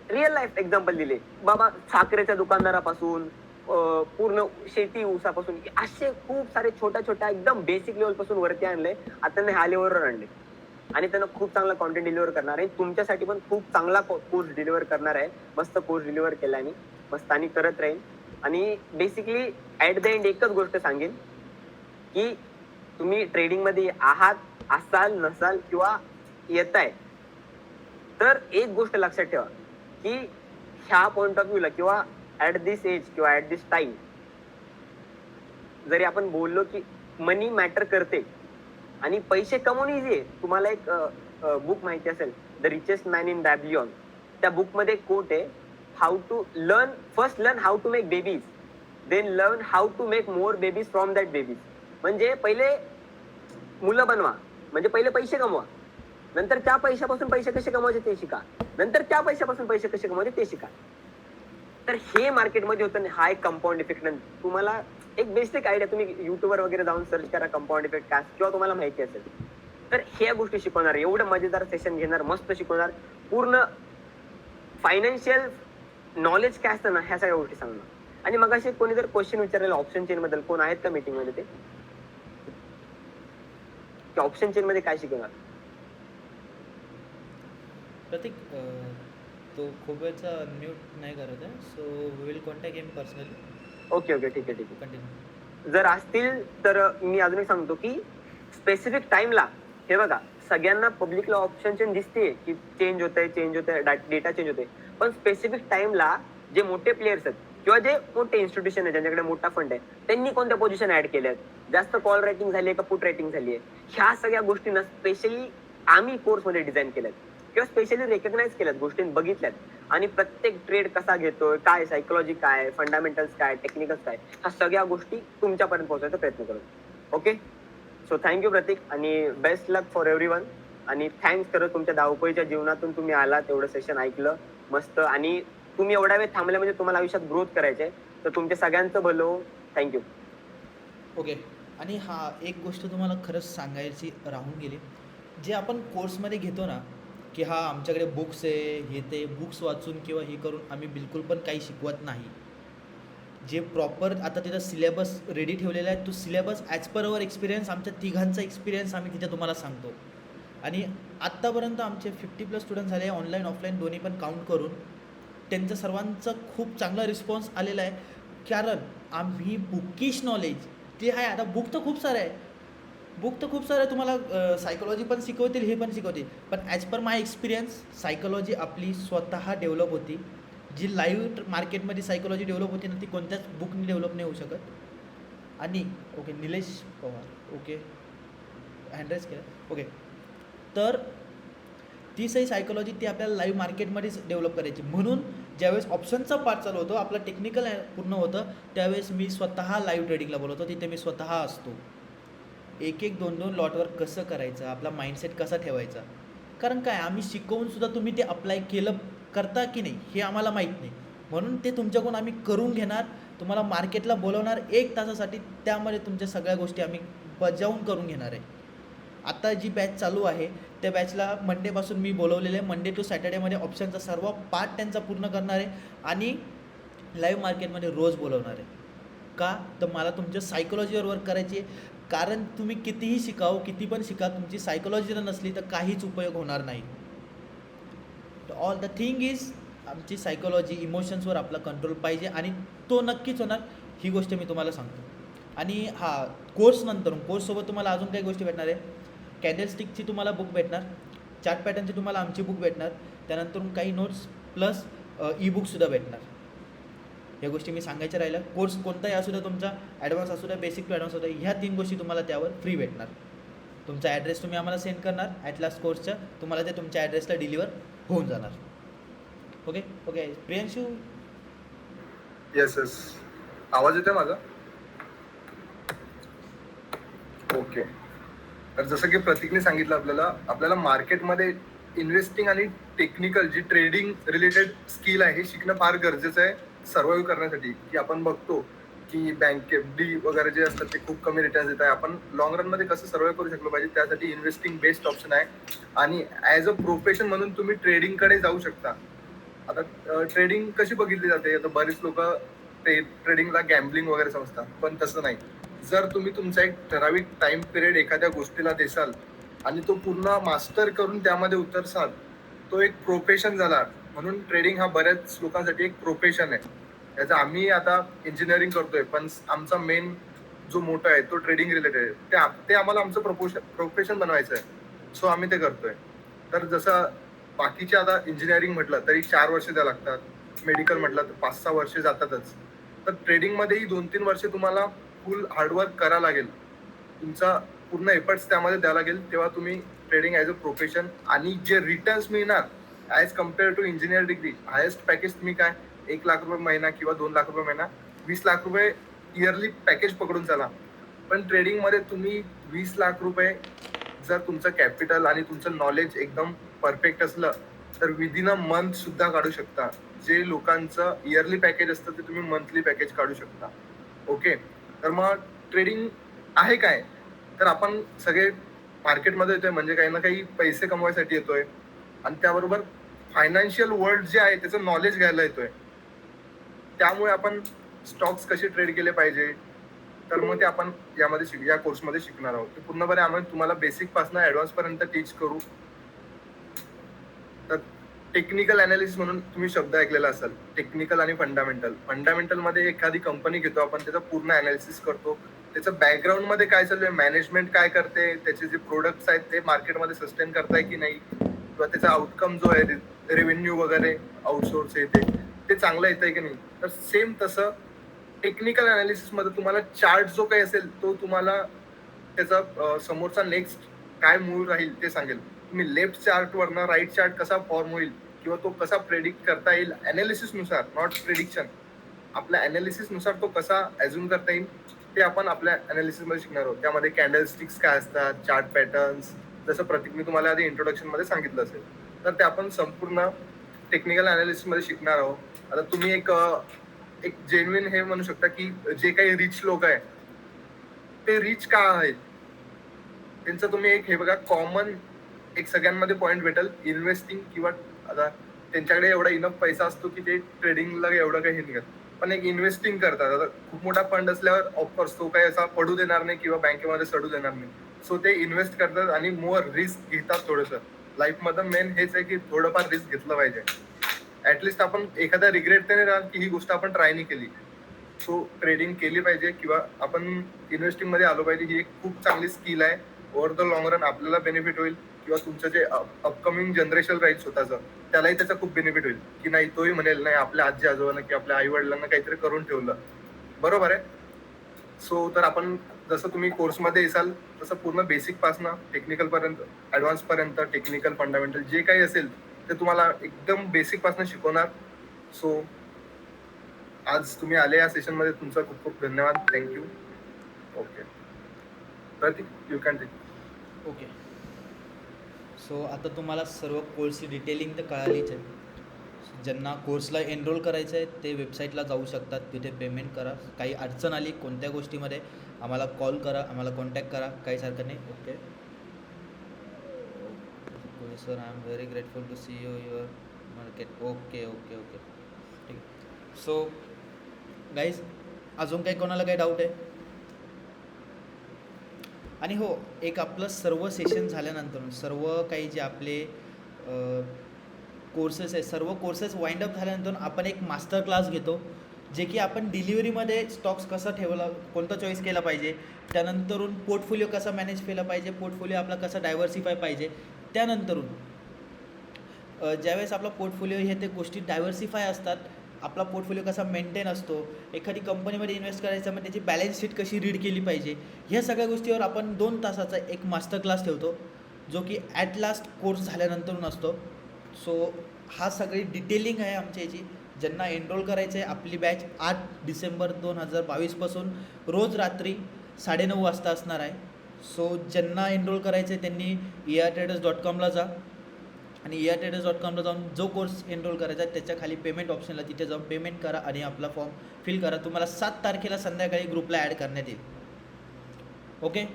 रिअल लाईफ एक्झाम्पल दिले. बाबा, साखरेच्या दुकानदारापासून पूर्ण शेती ऊसापासून असे खूप सारे छोट्या एकदम बेसिक लेवल पासून वरती आणले, आता त्यांना ह्या लेवलवर आणले, आणि त्यांना खूप चांगला कॉन्टेंट डिलिव्हर करणार आहे. तुमच्यासाठी पण खूप चांगला कोर्स डिलिव्हर करणार आहे. मस्त कोर्स डिलिव्हर केला आणि मस्त आणि करत राहील. आणि बेसिकली ऍट द एंड एकच गोष्ट सांगेन की तुम्ही ट्रेडिंग मध्ये आहात, असाल, नसाल किंवा येताय, तर एक गोष्ट लक्षात ठेवा की ह्या पॉइंट ऑफ व्ह्यूला किंवा ऍट दिस एज किंवा ऍट दिस टाइम जरी आपण बोललो की मनी मॅटर करते आणि पैसे कमवणे इझी आहे. तुम्हाला एक बुक माहिती असेल, the richest man in Babylon. त्या बुक मध्ये कोट आहे, first learn how to make babies, then learn how to make more babies from that babies. म्हणजे पहिले मुलं बनवा, म्हणजे पहिले पैसे कमवा, नंतर त्या पैशापासून पैसे कसे कमवायचे ते शिका, नंतर त्या पैशापासून पैसे कसे कमवायचे ते शिका. तर हे मार्केटमध्ये होतं. हा एक कंपाऊंड इफेक्ट. तुम्हाला एक बेसिक आयडिया तुम्ही युट्यूबवर वगैरे जाऊन सर्च करा कंपाऊंड इफेक्ट काय किंवा तुम्हाला माहिती असेल तर ह्या गोष्टी शिकवणार, एवढं मजेदार सेशन घेणार, मस्त शिकवणार, पूर्ण फायनान्शियल नॉलेज काय असतं ना ह्या सगळ्या गोष्टी सांगणार. आणि मग असे कोणी जर क्वेश्चन विचारलेलं ऑप्शन चेन बद्दल कोण आहेत का मीटिंग मध्ये ते ऑप्शन चेन मध्ये काय शिकवणार? प्रतीक तो खूप वेळचा अनम्यूट नाही करत आहे, so we will contact him personally. Okay okay ठीक आहे ठीक आहे. कंटिन्यू. जर असतील तर मी अजून एक सांगतो की स्पेसिफिक टाइमला हे बघा सगळ्यांना पब्लिकला ऑप्शन चेन दिसते की चेंज होतंय डेटा चेंज होते, पण स्पेसिफिक टाइमला जे मोठे प्लेयर्स आहेत किंवा जे मोठे इन्स्टिट्यूशन आहे ज्यांच्याकडे मोठा फंड आहे त्यांनी कोणत्या पोझिशन ऍड केल्यात, जास्त कॉल रायटिंग झाली आहे का पुट रायटिंग झाली आहे, ह्या सगळ्या गोष्टींना स्पेशली आम्ही कोर्समध्ये डिझाईन केल्यात किंवा स्पेशली रेकग्नाइज केल्यात, गोष्टी बघितल्यात आणि प्रत्येक ट्रेड कसा घेतोय, काय सायकोलॉजी काय, फंडामेंटल्स काय, टेक्निकल्स काय, ह्या सगळ्या गोष्टी तुमच्यापर्यंत पोहोचवायचा प्रयत्न करू. ओके, सो थँक्यू प्रतीक आणि बेस्ट लक फॉर एव्हरीवन. आणि थँक्स करत तुमच्या धावपळीच्या जीवनातून तुम्ही आला, तेवढं सेशन ऐकलं मस्त, आणि तुम्ही एवढा वेळ थांबल्या म्हणजे तुम्हाला आयुष्यात ग्रोथ करायचे, तर तुमच्या सगळ्यांचं भलो. थँक्यू. ओके. आणि हा एक गोष्ट तुम्हाला खरंच सांगायची राहून गेली, जे आपण कोर्समध्ये घेतो ना की हा आमच्याकडे बुक्स आहे हे ते बुक्स वाचून किंवा हे करून आम्ही बिलकुल पण काही शिकवत नाही. जे प्रॉपर आता तिथं सिलेबस रेडी ठेवलेला आहे, तो सिलेबस ॲज पर अवर एक्सपिरियन्स, आमच्या तिघांचा एक्सपिरियन्स आम्ही तिथे तुम्हाला सांगतो. आणि आत्तापर्यंत आमचे 50+ स्टुडंट झाले ऑनलाईन ऑफलाईन दोन्ही पण काउंट करून. त्यांचं सर्वांचा खूप चांगला रिस्पॉन्स आलेला आहे, कारण आम्ही बुकिश नॉलेज ते आहे. आता बुक तर खूप सारं आहे, तुम्हाला सायकोलॉजी पण शिकवतील, हे पण शिकवतील, पण as per my experience psychology आपली स्वतः डेव्हलप होती. जी लाईव्ह मार्केटमध्ये सायकोलॉजी डेव्हलप होती ना ती कोणत्याच बुकनी डेव्हलप नाही होऊ शकत. आणि ओके निलेश पवार, ओके हँडरेस केलं, ओके. तर ती सही सायकोलॉजी ती आपल्याला लाईव्ह मार्केटमध्येच डेव्हलप करायची. म्हणून ज्यावेळेस ऑप्शनचा पार्ट चालू होतो, आपलं टेक्निकल पूर्ण होतं, त्यावेळेस मी स्वतः लाईव्ह ट्रेडिंगला बोलवतो, तिथे मी स्वतः असतो. 1-2 लॉटवर कसं करायचं, आपला माइंडसेट कसा ठेवायचा, कारण काय आम्ही शिकवूनसुद्धा तुम्ही ते अप्लाय केलं करता की नाही हे आम्हाला माहीत नाही. म्हणून ते तुमच्याकडून आम्ही करून घेणार, तुम्हाला मार्केटला बोलवणार 1 तासासाठी, त्यामध्ये तुमच्या सगळ्या गोष्टी आम्ही बजावून करून घेणार आहे. आता जी बॅच चालू आहे त्या बॅचला मंडेपासून मी बोलवलेलं आहे. मंडे टू सॅटर्डेमध्ये ऑप्शनचा सर्व पार्ट त्यांचा पूर्ण करणार आहे आणि लाईव्ह मार्केटमध्ये रोज बोलवणार आहे. का तर मला तुमच्या सायकोलॉजीवर वर्क करायची आहे, कारण तुम्ही कितीही शिकाव, किती पण शिका, तुमची सायकोलॉजी जर नसली तर काहीच उपयोग होणार नाही. ऑल द थिंग इज आमची सायकोलॉजी, इमोशन्सवर आपला कंट्रोल पाहिजे आणि तो नक्कीच होणार, ही गोष्ट मी तुम्हाला सांगतो. आणि हा कोर्सनंतर कोर्ससोबत तुम्हाला अजून काही गोष्टी भेटणार आहे. कॅन्डलस्टिकची तुम्हाला बुक भेटणार, चार्ट पॅटर्नची तुम्हाला आमची बुक भेटणार, त्यानंतर काही नोट्स प्लस ई बुकसुद्धा भेटणार. या गोष्टी मी सांगायच्या राहिल्या. कोर्स कोणताही असू द्या तुमचा, ॲडव्हान्स असू द्या, बेसिक टू ॲडव्हान्स असू द्या, ह्या 3 गोष्टी तुम्हाला त्यावर फ्री भेटणार. तुमचा ॲड्रेस तुम्ही आम्हाला सेंड करणार ॲटलास्ट कोर्सच्या, तुम्हाला ते तुमच्या ॲड्रेसला डिलिव्हर होऊन जाणार. Okay okay Priyanshu. Yes yes, आवाज येतोय माझा? ओके. तर जसं की प्रतीकने सांगितलं, आपल्याला मार्केटमध्ये इन्व्हेस्टिंग आणि टेक्निकल जी ट्रेडिंग रिलेटेड स्किल आहे हे शिकणं फार गरजेचं आहे सर्वाइव्ह करण्यासाठी. की आपण बघतो की बँक FD वगैरे जे असतात ते खूप कमी रिटर्न्स देत आहे. आपण लॉंग रनमध्ये कसं सर्वाइव्ह करू शकलो पाहिजे, त्यासाठी इन्व्हेस्टिंग बेस्ट ऑप्शन आहे. आणि ॲज अ प्रोफेशन म्हणून तुम्ही ट्रेडिंगकडे जाऊ शकता. आता ट्रेडिंग कशी बघितली जाते, आता बरेच लोक ट्रेडिंगला गॅम्बलिंग वगैरे समजतात, पण तसं नाही. जर तुम्ही तुमचा एक ठराविक टाइम पिरियड एखाद्या गोष्टीला देसाल आणि तो पूर्ण मास्टर करून त्यामध्ये उतरसाल, तो एक प्रोफेशन झाला. म्हणून ट्रेडिंग हा बऱ्याच लोकांसाठी एक प्रोफेशन आहे. त्याचं आम्ही आता इंजिनिअरिंग करतोय, पण आमचा मेन जो मोठा आहे तो ट्रेडिंग रिलेटेड आहे. ते आम्हाला आमचं प्रोफेशन बनवायचं आहे, सो आम्ही ते करतोय. तर जसं बाकीचे आता इंजिनिअरिंग म्हटलं तरी 4 वर्ष द्यावं लागतात, मेडिकल म्हटलं तर 5-6 वर्ष जातातच. तर ट्रेडिंगमध्येही 2-3 वर्ष तुम्हाला फुल हार्डवर्क करावं लागेल, तुमचा पूर्ण एफर्ट्स त्यामध्ये द्यावं लागेल, तेव्हा तुम्ही ट्रेडिंग ॲज अ प्रोफेशन. आणि जे रिटर्न्स मिळणार as compare to engineer degree, highest package तुम्ही काय 1 लाख रुपये महिना किंवा 2 लाख रुपये महिना, 20 लाख रुपये इयरली पॅकेज पकडून चला. पण ट्रेडिंगमध्ये तुम्ही 20 लाख रुपये जर तुमचं कॅपिटल आणि तुमचं नॉलेज एकदम परफेक्ट असलं तर विदिन अ मंथ सुद्धा काढू शकता. जे लोकांचं इयरली पॅकेज असतं ते तुम्ही मंथली पॅकेज काढू शकता. ओके. तर मग ट्रेडिंग आहे काय, तर आपण सगळे मार्केटमध्ये येतोय म्हणजे काही ना काही पैसे कमवायसाठी येतोय आणि त्याबरोबर फायनान्शियल वर्ल्ड जे आहे त्याचं नॉलेज घ्यायला येतोय. त्यामुळे आपण स्टॉक्स कसे ट्रेड केले पाहिजे, तर मग ते आपण या कोर्समध्ये शिकणार आहोत. ते पूर्णपणे आम्ही तुम्हाला बेसिक पासून ऍडव्हान्स पर्यंत टीच करू. तर टेक्निकल अनालिसिस म्हणून तुम्ही शब्द ऐकलेला असाल, टेक्निकल आणि फंडामेंटल. फंडामेंटल मध्ये एखादी कंपनी घेतो आपण, त्याचं पूर्ण अनालिसिस करतो, त्याचं बॅकग्राऊंड मध्ये काय चालू आहे, मॅनेजमेंट काय करते, त्याचे जे प्रोडक्ट्स आहेत ते मार्केटमध्ये सस्टेन करताय की नाही, किंवा त्याचा आउटकम जो आहे रेव्हेन्यू वगैरे आउटसोर्स येते ते चांगलं येतंय की नाही. तर सेम तसं टेक्निकल अनालिसिस मध्ये तुम्हाला चार्ट जो काही असेल तो तुम्हाला त्याचा समोरचा नेक्स्ट काय मूव्ह राहील ते सांगेल. तुम्ही लेफ्ट चार्ट वरनं राईट चार्ट कसा फॉर्म होईल किंवा तो कसा प्रेडिक्ट करता येईल अनालिसिस नुसार, नॉट प्रेडिक्शन, आपल्या अनालिसिस नुसार तो कसा अज्युम करता येईल ते आपण आपल्या अनालिसिस मध्ये शिकणार आहोत. त्यामध्ये कॅन्डल स्टिक्स काय असतात, चार्ट पॅटर्न्स, जसं प्रतीक मी तुम्हाला आधी इंट्रोडक्शन मध्ये सांगितलं असेल, तर ते आपण संपूर्ण टेक्निकल अनालिसिस मध्ये शिकणार आहोत. आता तुम्ही एक जेन्युइन हे म्हणू शकता की जे काही रिच लोक आहे ते रिच का आहेत, त्यांचं तुम्ही एक हे बघा कॉमन एक सगळ्यांमध्ये पॉईंट भेटेल, इन्व्हेस्टिंग. किंवा आता त्यांच्याकडे एवढा इनफ पैसा असतो की ते ट्रेडिंगला एवढं काही हे निघत, पण एक इन्व्हेस्टिंग करतात. आता खूप मोठा फंड असल्यावर ऑफकोर्स तो काही असा पडू देणार नाही किंवा बँकेमध्ये सडू देणार नाही. सो ते इन्व्हेस्ट करतात आणि मोर रिस्क घेतात थोडंसं. लाईफमध्ये मेन हेच आहे की थोडंफार रिस्क घेतलं पाहिजे. ऍटलिस्ट आपण एखादा रिग्रेट तरी राहाल की ही गोष्ट आपण ट्राय नाही केली. सो ट्रेडिंग केली पाहिजे किंवा आपण इन्व्हेस्टिंग मध्ये आलो पाहिजे. ही एक खूप चांगली स्किल आहे. ओव्हर द लॉंग रन आपल्याला बेनिफिट होईल किंवा तुमचं जे अपकमिंग जनरेशन राहील स्वतःचं त्यालाही त्याचा खूप बेनिफिट होईल की नाही, तोही म्हणेल नाही आपल्या आजी आजोबांना किंवा आपल्या आई वडिलांना काहीतरी करून ठेवलं. बरोबर आहे. सो तर आपण जसं तुम्ही कोर्समध्ये येसाल तसं पूर्ण बेसिक पासनं टेक्निकल पर्यंत, ऍडव्हान्स पर्यंत, टेक्निकल फंडामेंटल जे काही असेल ते तुम्हाला एकदम बेसिक पासून शिकवणार. सो आज तुम्ही आले या सेशन मध्ये, तुमचा खूप खूप धन्यवाद. Thank you. Okay Pratik, you can take. Okay. So आता तुम्हाला सर्व कोर्सची डिटेलिंग तर कळालीच आहे. ज्यांना कोर्सला एनरोल करायचं आहे ते वेबसाईटला जाऊ शकतात, तिथे पेमेंट करा. काही अडचण आली कोणत्या गोष्टीमध्ये आम्हाला कॉल करा, आम्हाला कॉन्टॅक्ट करा, काहीच हरकत नाही. Okay sir, I am very grateful to see your market. Okay okay okay ठीक. सो गाईज, अजून काही कोणाला काही डाऊट आहे? आणि हो, एक आपलं सर्व सेशन झाल्यानंतर सर्व काही जे आपले कोर्सेस आहे, सर्व कोर्सेस वाइंड अप झाल्यानंतर आपण एक मास्टर क्लास घेतो, जे की आपण डिलिव्हरीमध्ये स्टॉक्स कसा ठेवला, कोणता चॉईस केला पाहिजे, त्यानंतरून पोर्टफोलिओ कसा मॅनेज केला पाहिजे, पोर्टफोलिओ आपला कसा डायव्हर्सिफाय पाहिजे, त्यानंतरून ज्यावेळेस आपला पोर्टफोलिओ हे ते गोष्टी डायव्हर्सिफाय असतात, आपला पोर्टफोलिओ कसा मेंटेन असतो, एखादी कंपनीमध्ये इन्व्हेस्ट करायचं मग त्याची बॅलन्स शीट कशी रीड केली पाहिजे, ह्या सगळ्या गोष्टीवर आपण 2 तासाचा एक मास्टर क्लास ठेवतो, जो की ॲट लास्ट कोर्स झाल्यानंतर असतो. सो हा सगळी डिटेलिंग आहे आमच्या याची. ज्यांना एनरोल करायचं आहे, आपली बॅच 8 डिसेंबर 2022 रोज रात्री 9:30 वाजता असणार आहे. सो ज्यांना एनरोल करायचं आहे त्यांनी ERTraders.com जा आणि ERTraders.com जाऊन जो कोर्स एनरोल करायचा आहे त्याच्या खाली पेमेंट ऑप्शनला तिथे जाऊन पेमेंट करा आणि आपला फॉर्म फिल करा. तुम्हाला 7 तारखेला संध्याकाळी ग्रुपला ॲड करण्यात येईल. ओके.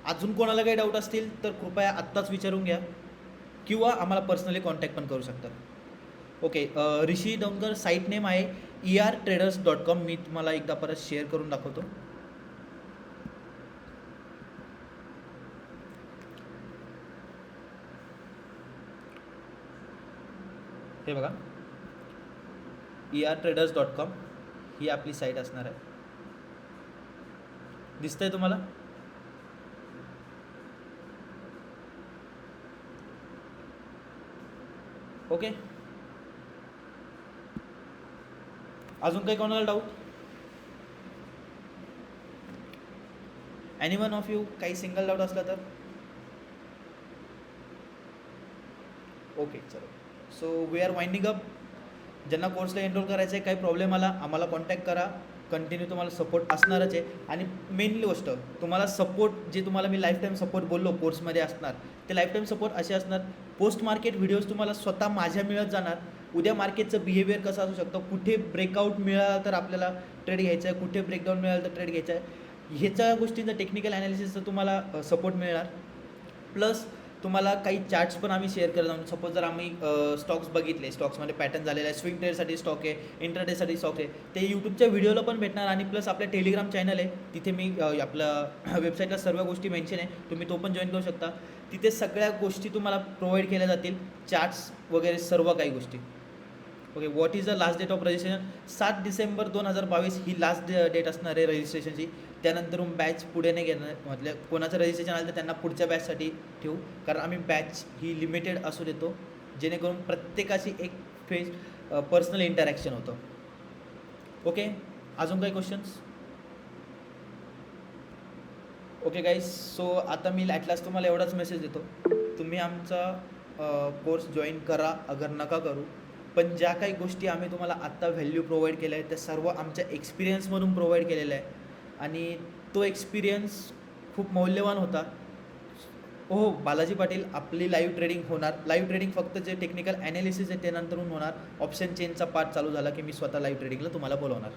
अजून कोणाला काही डाऊट असतील तर कृपया आत्ताच विचारून घ्या किंवा आम्हाला पर्सनली कॉन्टॅक्ट पण करू शकता. ओके. ऋषी डोंगर साईट नेम आहे ERTraders.com. मी तुम्हाला एकदा परत शेअर करून दाखवतो. हे बघा, ERTraders.com ही आपली साईट असणार आहे. दिसतंय तुम्हाला? ओके. अजून काही कोणाला डाऊट? एनीवन ऑफ यू काही सिंगल डाऊट असला तर? ओके चलो. So we are winding up. ज्यांना कोर्सला एनरोल करायचं आहे, काही प्रॉब्लेम आला आम्हाला कॉन्टॅक्ट करा. कंटिन्यू तुम्हाला सपोर्ट असणारच आहे. आणि मेनली गोष्ट तुम्हाला सपोर्ट, जे तुम्हाला मी लाईफ टाईम सपोर्ट बोललो कोर्समध्ये असणार, ते लाईफ टाईम सपोर्ट असे असणार. पोस्ट मार्केट व्हिडिओज तुम्हाला स्वतः माझ्या मिळत जाणार उद्या मार्केटचं बिहेवियर कसं असू शकतं, कुठे ब्रेकआउट मिळाला तर आपल्याला ट्रेड घ्यायचा आहे, कुठे ब्रेकडाऊन मिळालं तर ट्रेड घ्यायचा आहे, ह्याच्या गोष्टींचा टेक्निकल ॲनालिसिसचं तुम्हाला सपोर्ट मिळणार. प्लस तुम्हाला काही चार्ट्स पण आम्ही शेअर करत आहोत. सपोज जर आम्ही स्टॉक्स बघितले, स्टॉक्समध्ये पॅटर्न झालेला आहे, स्विंग ट्रेडसाठी स्टॉक आहे, इंट्राडेसाठी स्टॉक आहे, ते यूट्यूबच्या व्हिडिओला पण भेटणार. आणि प्लस आपल्या टेलिग्राम चॅनल आहे, तिथे मी आपल्या वेबसाईटला सर्व गोष्टी मेन्शन आहे, तुम्ही तो पण जॉईन करू शकता. तिथे सगळ्या गोष्टी तुम्हाला प्रोव्हाइड केल्या जातील, चार्ट्स वगैरे सर्व काही गोष्टी. Okay, what is the last date of registration? 7 December 2022 ही लास्ट डेट असणार आहे रजिस्ट्रेशनची. त्यानंतर बॅच पुढे नाही घेणार, म्हटलं कोणाचं रजिस्ट्रेशन आलं तर त्यांना पुढच्या बॅचसाठी ठेवू, कारण आम्ही बॅच ही लिमिटेड असू देतो, जेणेकरून प्रत्येकाची एक फेस पर्सनल इंटरॅक्शन होतं. ओके, अजून काही क्वेश्चन्स? ओके गाईज, सो आता मी ॲटलास्ट तुम्हाला एवढाच मेसेज देतो, तुम्ही आमचा कोर्स जॉईन करा अगर नका करू, पण ज्या काही गोष्टी आम्ही तुम्हाला आत्ता व्हॅल्यू प्रोव्हाइड केल्या आहेत त्या सर्व आमच्या एक्सपिरियन्समधून प्रोव्हाइड केलेल्या आहे. आणि तो एक्सपिरियन्स खूप मौल्यवान होता. हो बालाजी पाटील, आपली लाईव्ह ट्रेडिंग होणार. लाईव्ह ट्रेडिंग फक्त जे टेक्निकल ॲनालिसिस आहे ते नंतरून होणार. ऑप्शन चेनचा पार्ट चालू झाला की मी स्वतः लाईव्ह ट्रेडिंगला तुम्हाला बोलवणार.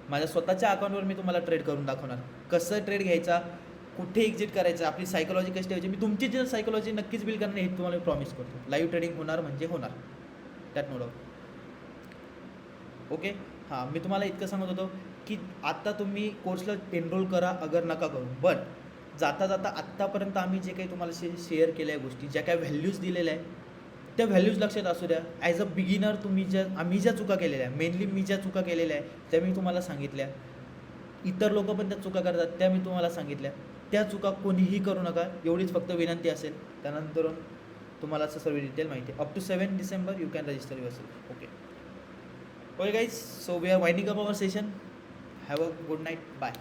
माझ्या स्वतःच्या अकाउंटवर मी तुम्हाला ट्रेड करून दाखवणार, कसं ट्रेड घ्यायचा, कुठे एक्झिट करायचं, आपली सायकोलॉजी कशी ठेवायची. मी तुमची जी सायकोलॉजी नक्कीच बिल्ड करणार हे तुम्हाला प्रॉमिस करतो. लाईव्ह ट्रेडिंग होणार म्हणजे होणार, त्यात नो डाऊट. ओके, हां, मी तुम्हाला इतकं सांगत होतो की आत्ता तुम्ही कोर्सला एनरोल करा अगर नका करू, बट जाता जाता आत्तापर्यंत आम्ही जे काही तुम्हाला शेअर केल्या गोष्टी, ज्या काही व्हॅल्यूज दिलेल्या आहे त्या व्हॅल्यूज लक्षात असू द्या. ॲज अ बिगिनर आम्ही ज्या चुका केलेल्या आहे, मेनली मी ज्या चुका केलेल्या आहे त्या मी तुम्हाला सांगितल्या. इतर लोक पण त्या चुका करतात त्या मी तुम्हाला सांगितल्या. त्या चुका कोणीही करू नका, एवढीच फक्त विनंती असेल. त्यानंतर तुम्हाला असं सर्व डिटेल माहिती आहे. Up to 7 December you can register yourself. Okay guys, so we are winding up our session. Have a good night, bye.